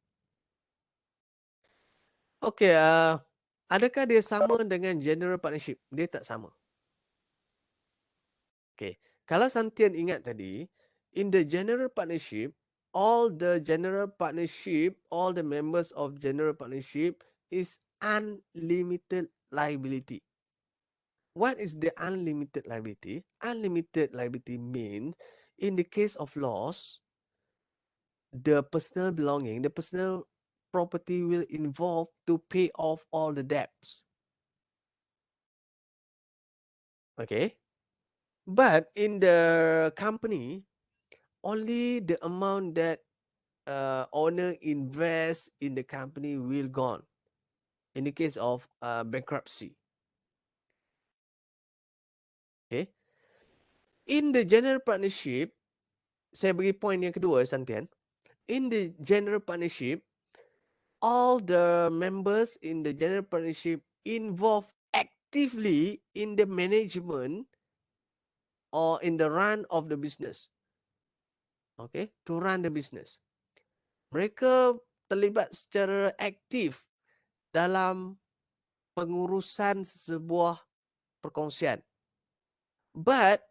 Okey, adakah dia sama dengan general partnership? Dia tak sama. Okey, kalau Santian ingat tadi, in the general partnership, all the members of general partnership is unlimited liability. What is the unlimited liability? Unlimited liability means, in the case of loss, the personal belonging, the personal property will involve to pay off all the debts. Okay. But in the company, only the amount that owner invests in the company will gone. In the case of bankruptcy. Okay. In the general partnership, saya bagi point yang kedua, Santian. In the general partnership, all the members in the general partnership involved actively in the management or in the run of the business. Okay, to run the business. Mereka terlibat secara aktif dalam pengurusan sebuah perkongsian. But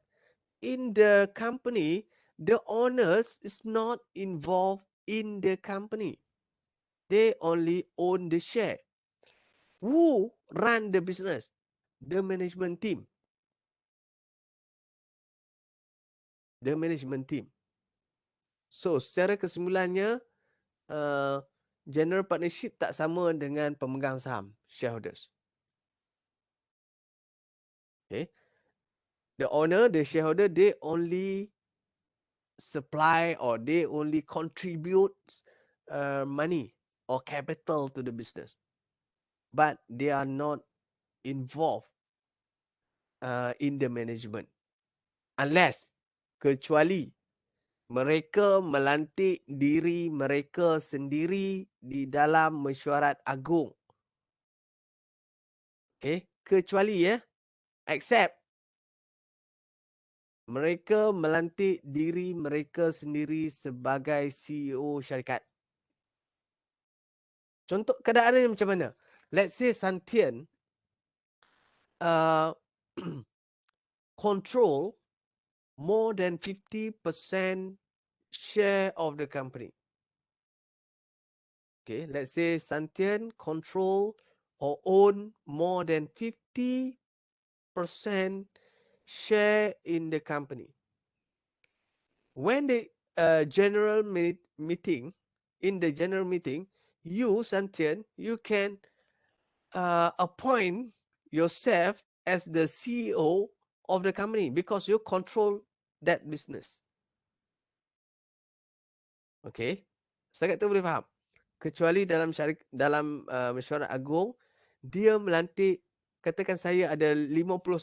in the company, the owners is not involved in the company. They only own the share. Who run the business? The management team. The management team. So, secara kesimpulannya, general partnership tak sama dengan pemegang saham, shareholders. Okay. The owner, the shareholder, they only supply or they only contribute money or capital to the business, but they are not involved in the management, unless, kecuali mereka melantik diri mereka sendiri di dalam mesyuarat agung. Okay, kecuali except mereka melantik diri mereka sendiri sebagai CEO syarikat. Contoh keadaannya macam mana? Let's say Santian control more than 50% share of the company. Okay, let's say Santian control or own more than 50% share in the company. When the general meeting, in the general meeting, you, Santian, you can appoint yourself as the CEO of the company because you control that business. Okay, setakat tu boleh faham. Kecuali dalam mesyuarat agung, dia melantik, katakan saya ada 51%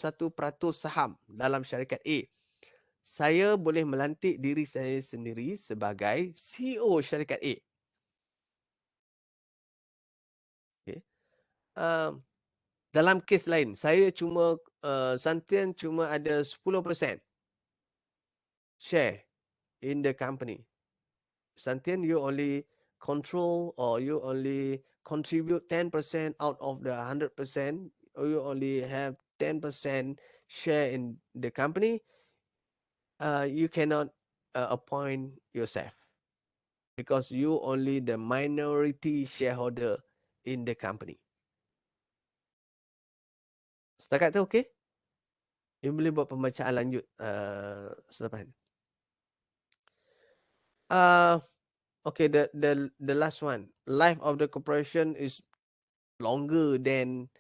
saham dalam syarikat A. Saya boleh melantik diri saya sendiri sebagai CEO syarikat A. Okay. Dalam kes lain, saya cuma Santian cuma ada 10% share in the company. Santian, you only control or you only contribute 10% out of the 100%, or you only have 10% share in the company, you cannot appoint yourself because you only the minority shareholder in the company. Setakat tu okey? You boleh buat pembacaan lanjut selepas ni. Okay, the last one. Life of the corporation is longer than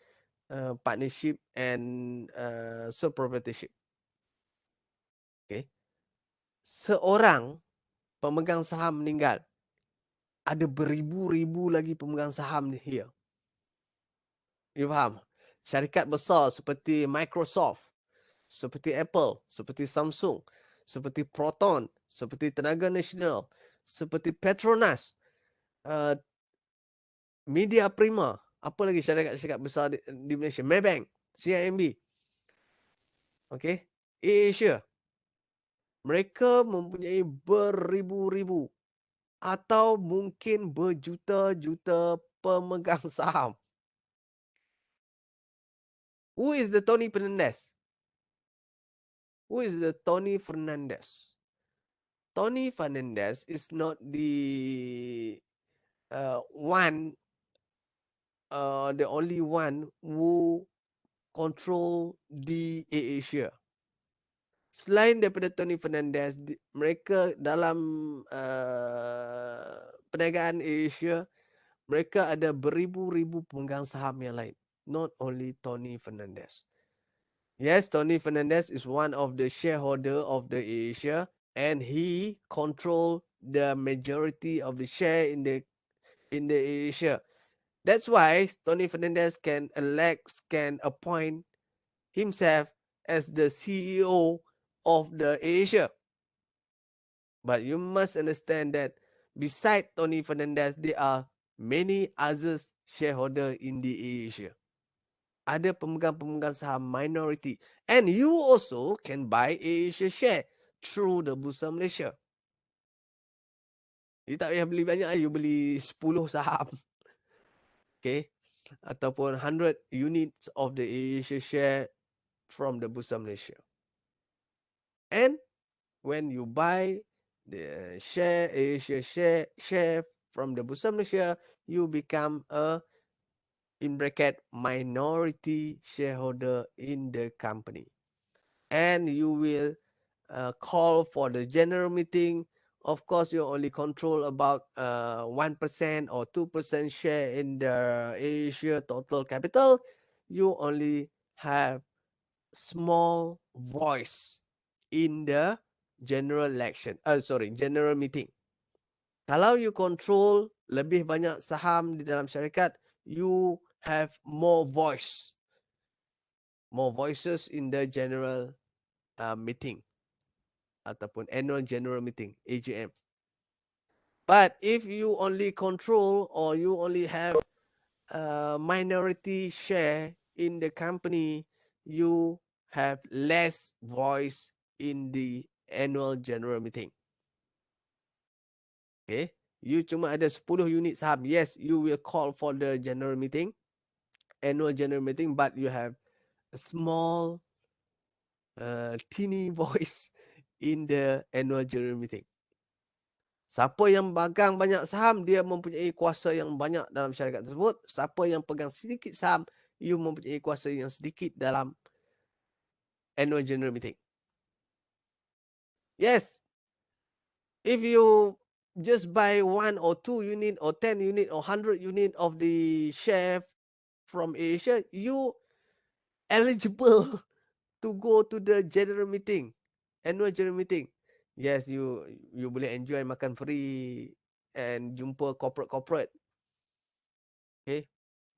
partnership and sole proprietorship. Okay. Seorang pemegang saham meninggal, ada beribu-ribu lagi pemegang saham here. You faham? Syarikat besar seperti Microsoft, seperti Apple, seperti Samsung, seperti Proton, seperti Tenaga Nasional, seperti Petronas, Media Prima, apa lagi syarikat-syarikat besar di Malaysia, Maybank, CIMB, okay, Asia. Mereka mempunyai beribu-ribu atau mungkin berjuta-juta pemegang saham. Who is the Tony Fernandez? Who is the Tony Fernandez? Tony Fernandez is not the the only one who control the Asia. Selain daripada Tony Fernandez, mereka dalam perniagaan Asia, mereka ada beribu-ribu pemegang saham yang lain. Not only Tony Fernandez. Yes, Tony Fernandez is one of the shareholder of the Asia, and he control the majority of the share in the Asia. That's why Tony Fernandez can appoint himself as the CEO of the Asia. But you must understand that beside Tony Fernandez, there are many other shareholder in the Asia. Ada pemegang-pemegang saham minority. And you also can buy Asia share through the Bursa Malaysia. You tak payah beli banyak, you beli 10 saham. Okay. Ataupun 100 units of the Asia share from the Bursa Malaysia. And when you buy the Asia share from the Bursa Malaysia, you become a, in bracket, minority shareholder in the company. And you will call for the general meeting. Of course, you only control about 1% or 2% share in the Asia total capital. You only have small voice in the general election. General meeting. Kalau you control lebih banyak saham di dalam syarikat, you have more voice, more voices in the general meeting ataupun annual general meeting, AGM. But if you only control or you only have a minority share in the company, you have less voice in the annual general meeting. Okay, you cuma ada 10 unit saham. Yes, you will call for the general meeting, annual general meeting, but you have a small, teeny voice in the annual general meeting. Siapa yang pegang banyak saham, dia mempunyai kuasa yang banyak dalam syarikat tersebut. Siapa yang pegang sedikit saham, you mempunyai kuasa yang sedikit dalam annual general meeting. Yes, if you just buy 1 or 2 unit or 10 unit or 100 unit of the share from Asia, you eligible to go to the general meeting, annual general meeting. Yes, you boleh enjoy makan free and jumpa corporate. Okay.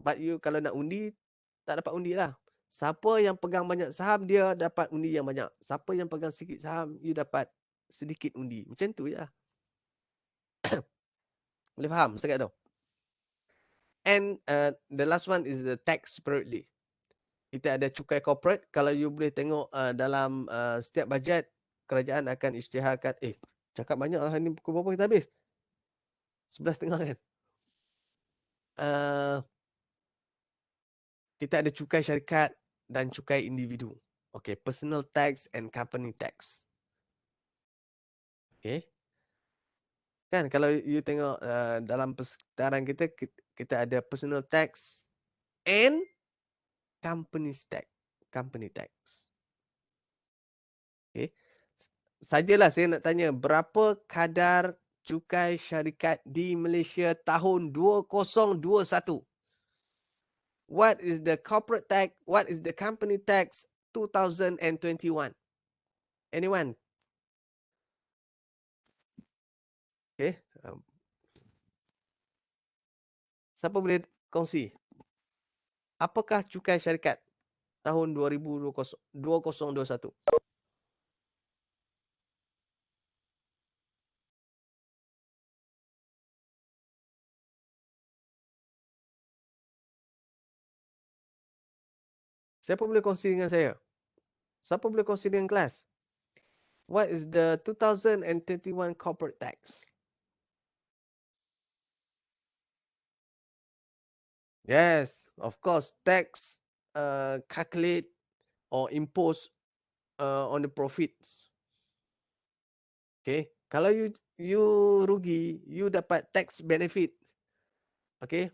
But you kalau nak undi, tak dapat undi lah. Siapa yang pegang banyak saham, dia dapat undi yang banyak. Siapa yang pegang sikit saham, you dapat sedikit undi. Macam tu je lah. Boleh faham setakat tu? And the last one is the tax separately. Kita ada cukai corporate. Kalau you boleh tengok dalam setiap bajet, kerajaan akan isytiharkan, cakap banyak lah ni, pukul berapa kita habis? 11.30 kan? Kita ada cukai syarikat dan cukai individu. Okay, personal tax and company tax. Okay. Kan kalau you tengok dalam persekitaran kita ada personal tax and company tax. Company tax. Okay. Sajalah saya nak tanya, berapa kadar cukai syarikat di Malaysia tahun 2021? What is the corporate tax? What is the company tax 2021? Anyone? Okay. Siapa boleh kongsi? Apakah cukai syarikat tahun 2021? Siapa boleh kongsi dengan saya? Siapa boleh kongsi dengan kelas? What is the 2021 corporate tax? Yes, of course, tax calculate or impose on the profits. Okay, kalau you rugi, you dapat tax benefit. Okay,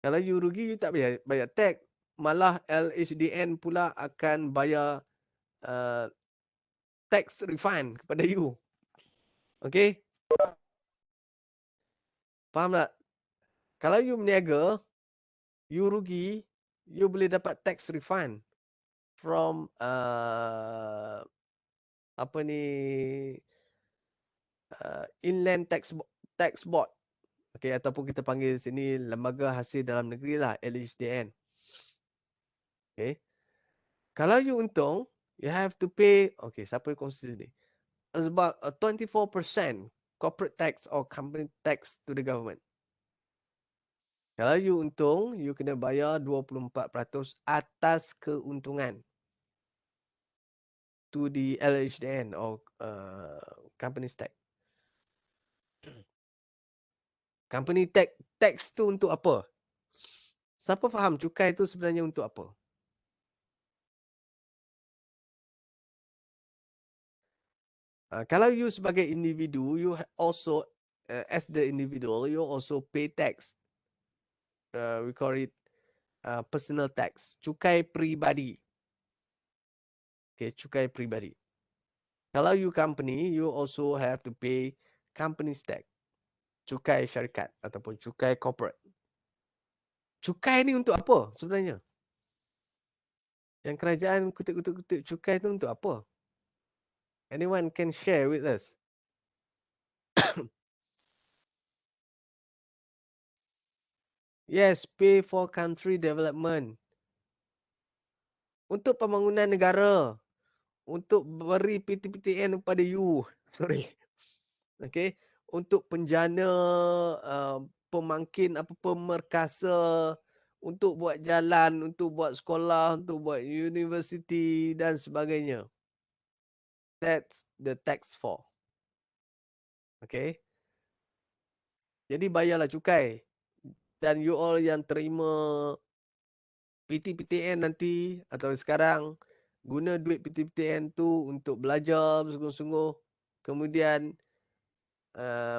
kalau you rugi, you tak bayar tax. Malah LHDN pula akan bayar tax refund kepada you. Okay, faham tak? Kalau you berniaga, you rugi, you boleh dapat tax refund from Inland Tax Board. Okay, ataupun kita panggil sini Lembaga Hasil Dalam Negeri lah, LHDN. Okay. Kalau you untung, you have to pay, okay, siapa yang kongsi ni? It's about 24% corporate tax or company tax to the government. Kalau you untung, you kena bayar 24% atas keuntungan to the LHDN or company tax. Company tax tu untuk apa? Siapa faham cukai tu sebenarnya untuk apa? Kalau you sebagai individu, you also as the individual, you also pay tax. We call it personal tax, cukai pribadi. Okay, cukai pribadi. Kalau you company, you also have to pay company tax, cukai syarikat ataupun cukai corporate. Cukai ni untuk apa sebenarnya? Yang kerajaan kutip cukai tu untuk apa? Anyone can share with us? Yes, pay for country development. Untuk pembangunan negara. Untuk beri PTPTN kepada you. Sorry. Okay. Untuk penjana, pemangkin, pemerkasa, untuk buat jalan, untuk buat sekolah, untuk buat universiti dan sebagainya. That's the tax for. Okay. Jadi bayarlah cukai. Dan you all yang terima PTPTN nanti atau sekarang, guna duit PTPTN tu untuk belajar bersungguh-sungguh. Kemudian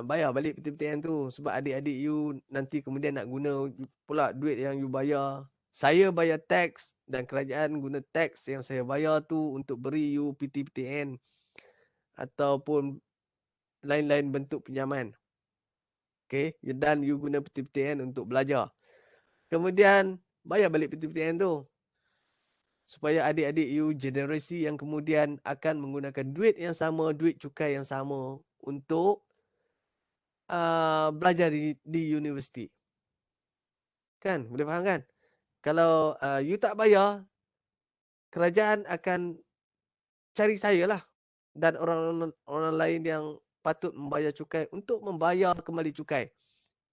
bayar balik PTPTN tu. Sebab adik-adik you nanti kemudian nak guna pula duit yang you bayar. Saya bayar tax dan kerajaan guna tax yang saya bayar tu untuk beri you PTPTN ataupun lain-lain bentuk pinjaman. Okay. Dan you guna PTPTN untuk belajar. Kemudian bayar balik PTPTN tu. Supaya adik-adik you generasi yang kemudian akan menggunakan duit yang sama, duit cukai yang sama untuk belajar di universiti. Kan? Boleh faham kan? Kalau you tak bayar, kerajaan akan cari saya lah. Dan orang lain yang patut membayar cukai untuk membayar kembali cukai.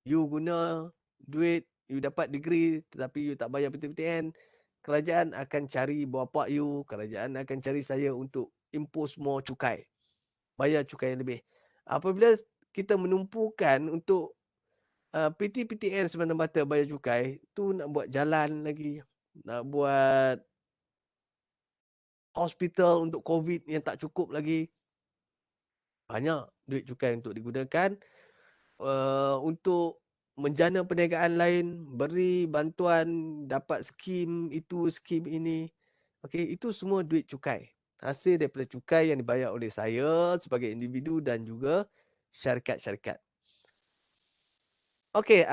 You guna duit, you dapat degree tetapi you tak bayar PTPTN, kerajaan akan cari bapa you, kerajaan akan cari saya untuk impose more cukai. Bayar cukai yang lebih. Apabila kita menumpukan untuk PTPTN semata-mata bayar cukai, tu nak buat jalan lagi, nak buat hospital untuk COVID yang tak cukup lagi. Banyak duit cukai untuk digunakan untuk menjana perniagaan lain, beri bantuan, dapat skim itu, skim ini. Okey, itu semua duit cukai. Hasil daripada cukai yang dibayar oleh saya sebagai individu dan juga syarikat-syarikat. Okey,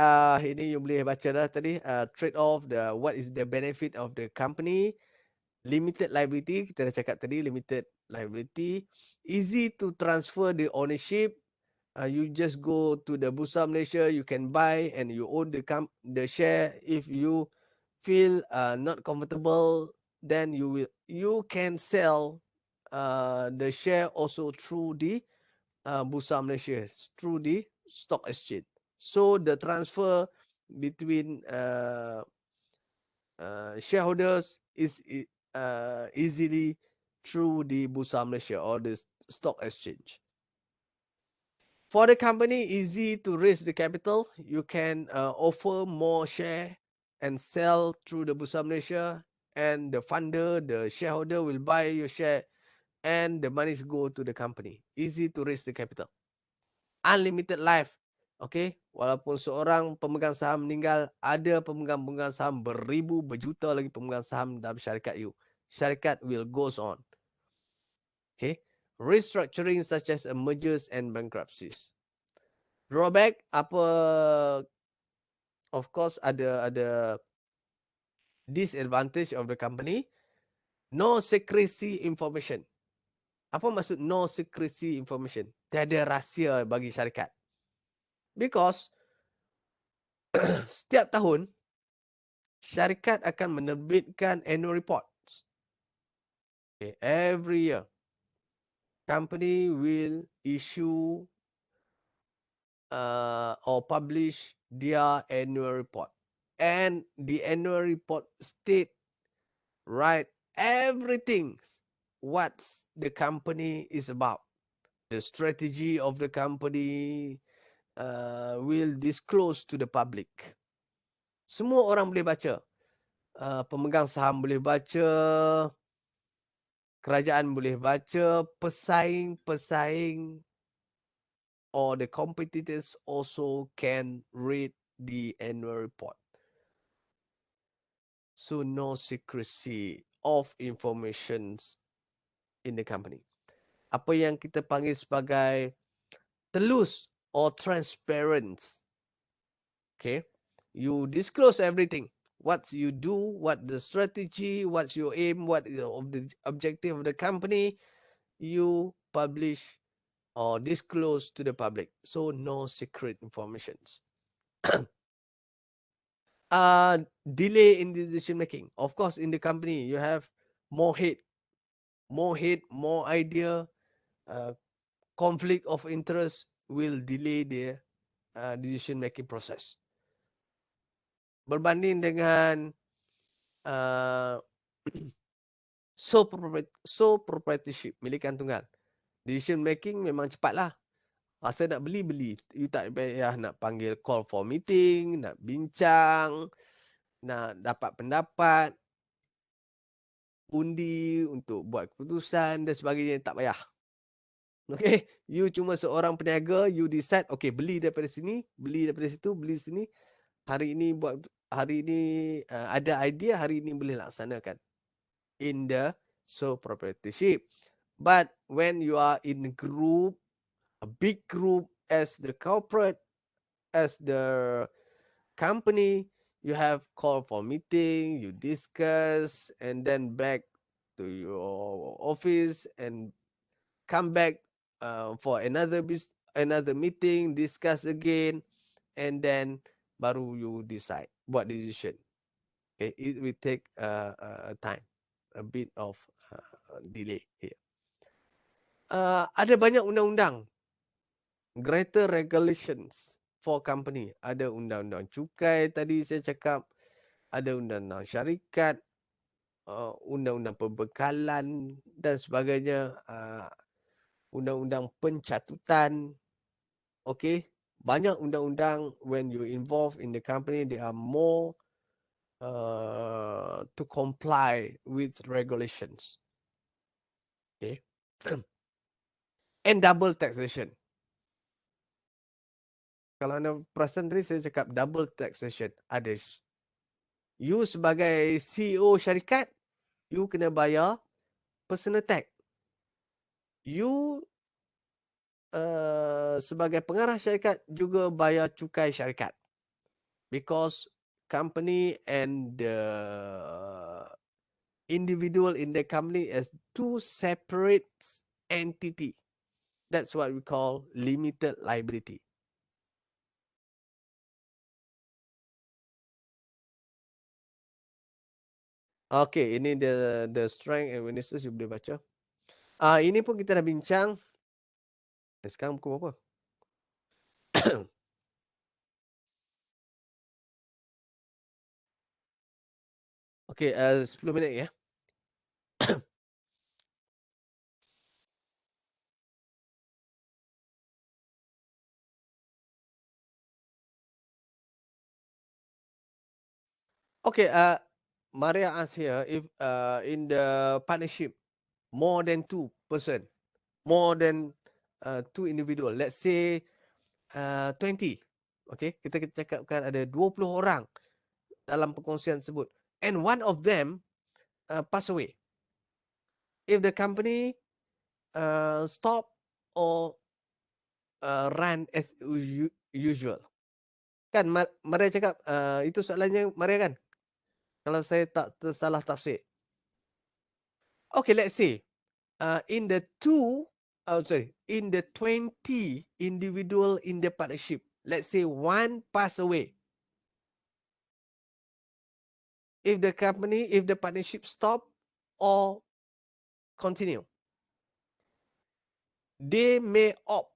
ini you boleh baca dah tadi. Trade off, what is the benefit of the company. Limited liability, kita dah cakap tadi, limited liability. Easy to transfer the ownership. You just go to the Bursa Malaysia, you can buy and you own the share. If you feel not comfortable, then you can sell the share also through the Bursa Malaysia, through the stock exchange. So the transfer between shareholders is easily through the Bursa Malaysia or the stock exchange. For the company, easy to raise the capital. You can offer more share and sell through the Bursa Malaysia, and the funder, the shareholder will buy your share and the monies go to the company. Easy to raise the capital. Unlimited life. Okay, walaupun seorang pemegang saham meninggal, ada pemegang-pemegang saham beribu, berjuta lagi pemegang saham dalam syarikat you. Syarikat will goes on. Okay, restructuring such as mergers and bankruptcies. Drawback apa? Of course ada disadvantage of the company. No secrecy information. Apa maksud no secrecy information? Tiada rahsia bagi syarikat. Because setiap tahun syarikat akan menerbitkan annual reports. Okay, every year company will issue or publish their annual report, and the annual report state right everything what the company is about. The strategy of the company will disclose to the public. Semua orang boleh baca. Pemegang saham boleh baca, kerajaan boleh baca, pesaing or the competitors also can read the annual report. So no secrecy of informations in the company. Apa yang kita panggil sebagai telus or transparent. Okay, you disclose everything. What you do, what the strategy, what's your aim, what is the objective of the company, you publish or disclose to the public. So no secret informations. Delay in decision making. Of course, in the company, you have more head, more idea. Conflict of interest will delay the decision making process. Berbanding dengan sole proprietorship, milikan tunggal. Decision making memang cepatlah. Rasa nak beli. You tak payah nak panggil call for meeting, nak bincang, nak dapat pendapat, undi untuk buat keputusan dan sebagainya, tak payah. Okay, you cuma seorang peniaga, you decide, okay, beli daripada sini, beli daripada situ, beli sini. Hari ini ada idea, hari ini boleh laksanakan in the sole proprietorship. But when you are in a group, a big group, as the corporate, as the company, you have call for meeting, you discuss, and then back to your office and come back for another meeting, discuss again, and then baru you decide, buat decision. Okay, it will take time, a bit of delay here. Ada banyak undang-undang, greater regulations for company. Ada undang-undang cukai tadi saya cakap, ada undang-undang syarikat, undang-undang pembekalan dan sebagainya, undang-undang pencatutan. Okay, banyak undang-undang. When you involve in the company, there are more to comply with regulations. Okay. And double taxation. Kalau anda perasan tadi saya cakap double taxation. Ada. You sebagai CEO syarikat, you kena bayar personal tax. You sebagai pengarah syarikat juga bayar cukai syarikat. Because company and the individual in the company as two separate entity. That's what we call limited liability. Okay, ini the strength and weaknesses you boleh baca. Ini pun kita dah bincang. Sekarang pukul berapa? Okay, 10 minit ya. Okay, Maria asked here if in the partnership more than 2 person, more than 2 individual, let's say 20. Okay, kita cakapkan ada 20 orang dalam perkongsian tersebut, and one of them pass away. If the company stop or run as usual. Kan Maria cakap itu soalannya Maria kan? Kalau saya tak tersalah tafsir. Okay, let's say in the 20 individual in the partnership, let's say one pass away. If the partnership stop or continue, they may opt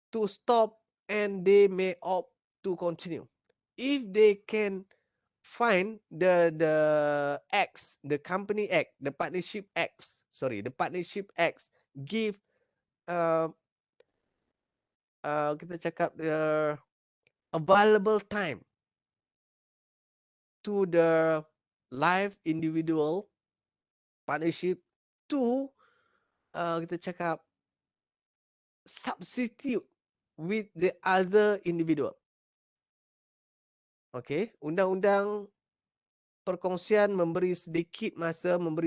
to stop and they may opt to continue. If they can find the X, the company X, the partnership X give kita cakap available time to the live individual partnership to kita cakap substitute with the other individual. Okay, undang-undang perkongsian memberi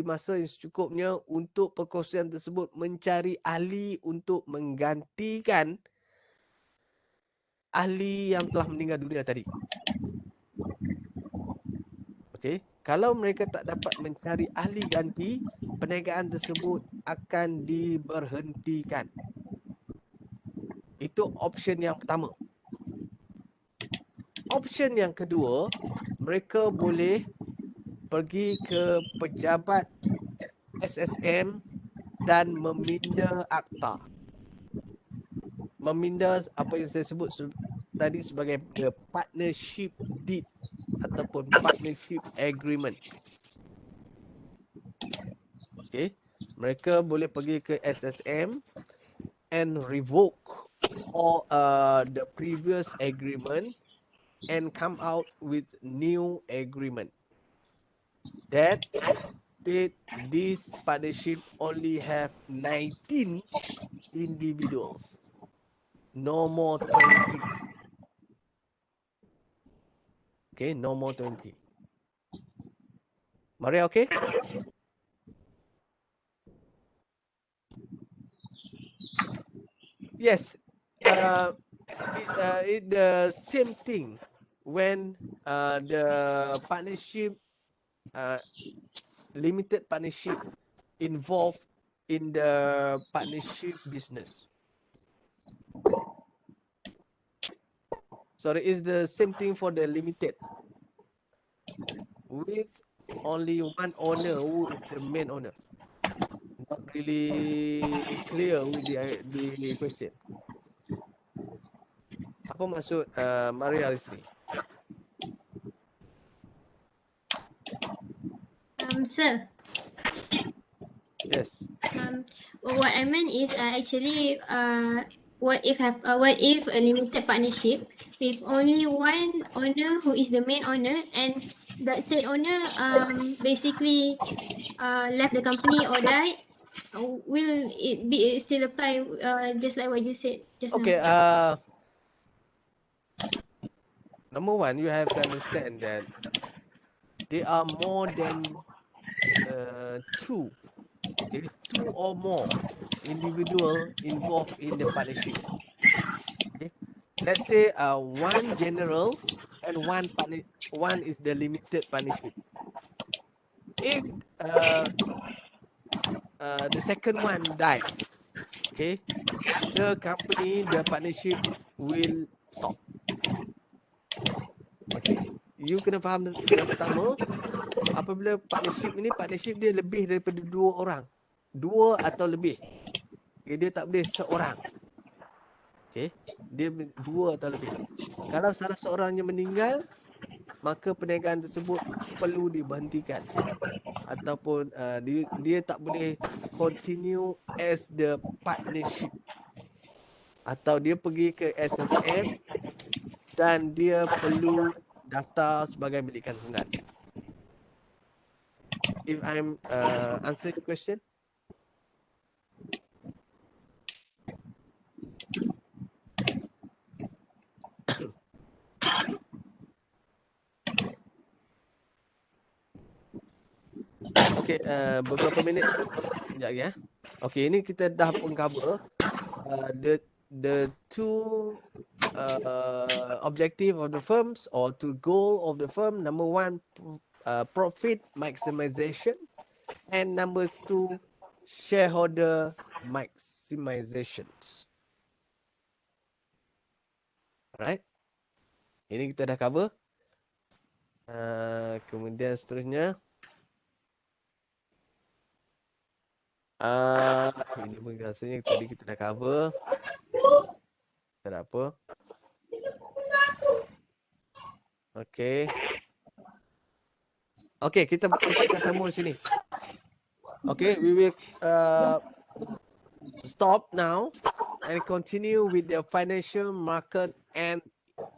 masa yang secukupnya untuk perkongsian tersebut mencari ahli untuk menggantikan ahli yang telah meninggal dunia tadi. Okay, kalau mereka tak dapat mencari ahli ganti, perniagaan tersebut akan diberhentikan. Itu option yang pertama. Option yang kedua, mereka boleh pergi ke pejabat SSM dan meminda akta. Meminda apa yang saya sebut tadi sebagai partnership deed ataupun partnership agreement. Okay, mereka boleh pergi ke SSM and revoke all the previous agreement and come out with new agreement. That this partnership only have 19 individuals, no more 20. Okay, no more 20. Maria, okay? Yes, it the same thing when the partnership, limited partnership involved in the partnership business. Sorry, it's the same thing for the limited. With only one owner who is the main owner. Not really clear with the question. Apa maksud Maria Rizli? Sir. Yes. What I meant is actually what if a limited partnership with only one owner who is the main owner, and that said owner basically left the company or died, will it be still apply just like what you said just Okay, now? number one, you have to understand that there are more than two or more individual involved in the partnership. Okay, let's say one general and one is the limited partnership. If the second one died, okay, the partnership will stop. Okay, you kena faham yang pertama, apabila partnership dia lebih daripada 2 orang. 2 atau lebih. Okay, dia tak boleh seorang. Okay, dia 2 atau lebih. Kalau salah seorangnya meninggal, maka perniagaan tersebut perlu diberhentikan. Ataupun dia tak boleh continue as the partnership. Atau dia pergi ke SSM dan dia perlu daftar sebagai milik tunggal. If I'm answering the question. Okay, beberapa minit. Sekejap ya. Okay, ini kita dah pun cover the two objective of the firms or two goal of the firm. Number one, profit maximization, and number two, shareholder maximizations. Alright, ini kita dah cover. Kemudian seterusnya, ini pun rasanya tadi kita dah cover. Tak ada apa. Okay. Okay, kita akan sambung di sini. Okay, we will stop now and continue with the financial market and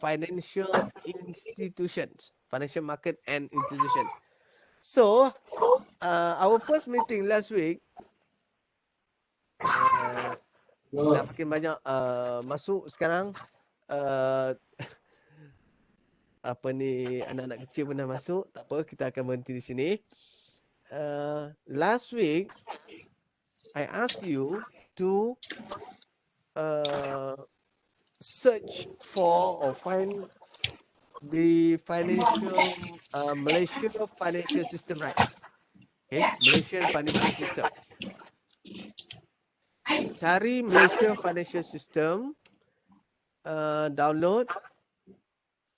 financial institutions. Financial market and institution. So, our first meeting last week, Dah makin banyak masuk sekarang. Apa ni, anak-anak kecil pun dah masuk. Tak apa, kita akan berhenti di sini. Last week, I asked you to search for or find the financial Malaysia financial system, right? Okay, Malaysian financial system. Cari Malaysia financial system, download,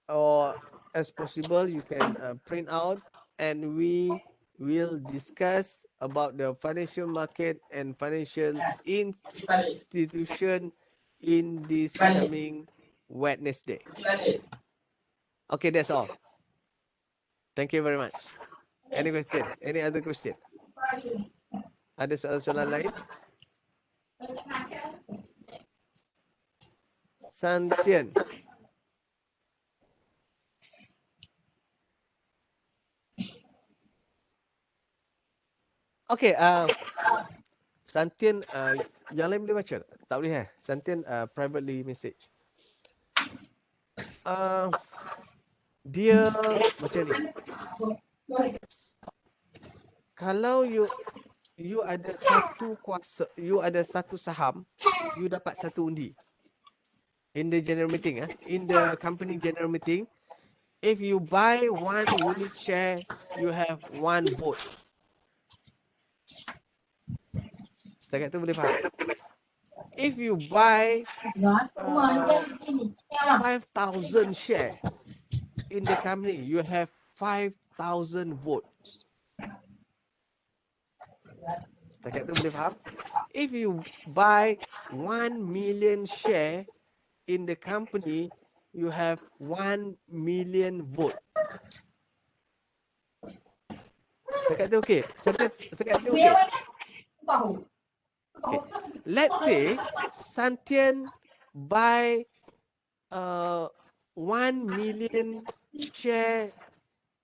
or as possible you can print out, and we will discuss about the financial market and financial institution in this coming Wednesday. Okay, that's all. Thank you very much. Any question? Any other question? Ada soalan lain? Santian. Okay, Santian, yang lain boleh baca? Tak boleh Santian privately message. Dia macam ni. Kalau you ada satu kuasa, you ada satu saham, you dapat satu undi. In the general meeting, in the company general meeting, if you buy one unit share, you have one vote. Setakat tu boleh faham? If you buy 5,000 share in the company, you have 5,000 votes. Setakat tu boleh faham? If you buy 1 million share in the company, you have 1 million vote. Setakat tu okey? Setakat tu okey? Okay. Let's say Santian buy 1 million share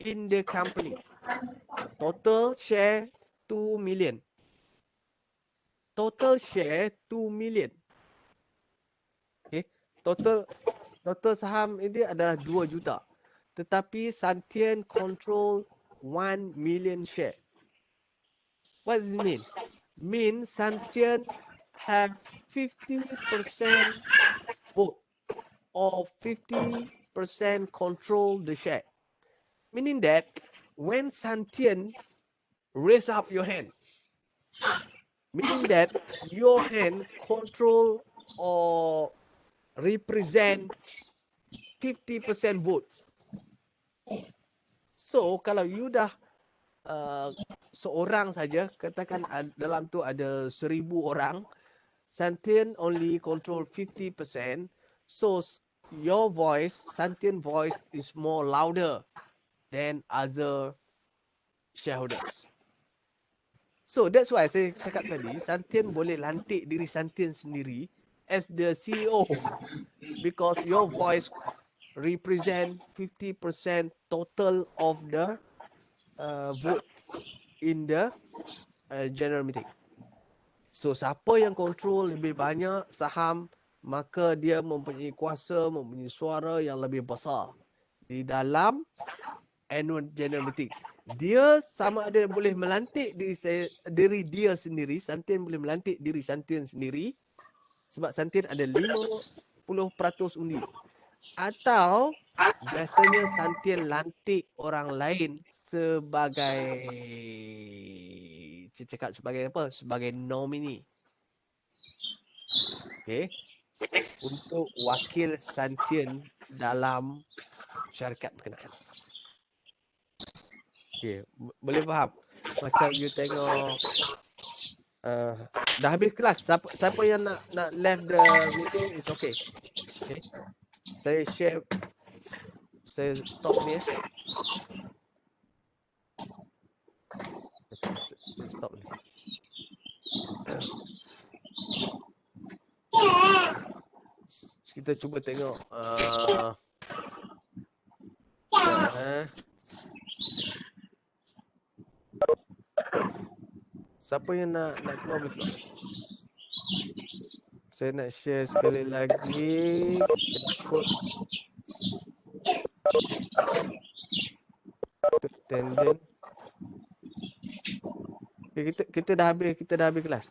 in the company. Total share 2 million. Total share 2 million. Okay. Total saham ini adalah 2 juta. Tetapi Santian control 1 million share. What does it mean? Means Santian have 50% vote or 50% control the share. Meaning that when Santian raise up your hand, meaning that your hand control or represent 50% vote. So kalau you dah seorang saja, katakan dalam tu ada 1,000 orang, Santian only control 50%, so your voice, Santian voice is more louder than other shareholders. So that's why saya cakap tadi, Santian boleh lantik diri Santian sendiri as the CEO because your voice represent 50% total of the votes in the general meeting. So siapa yang control lebih banyak saham, maka dia mempunyai kuasa, mempunyai suara yang lebih besar di dalam annual general meeting. Dia sama ada boleh melantik diri dia sendiri, Santian boleh melantik diri Santian sendiri sebab Santian ada 50% undi. Atau biasanya Santian lantik orang lain sebagai, saya cakap sebagai apa? Sebagai nominee. Okay. Untuk wakil Santian dalam syarikat berkenaan. Okay. Boleh faham? Macam you tengok dah habis kelas. Siapa yang nak left the meeting is okay. Okay. Saya share. Saya stop ni. Saya stop ni. Kita cuba tengok siapa yang nak keluar boleh keluar. Saya nak share sekali lagi kod attendant. Okay, kita dah habis kelas.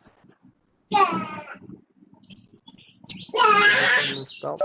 Stop.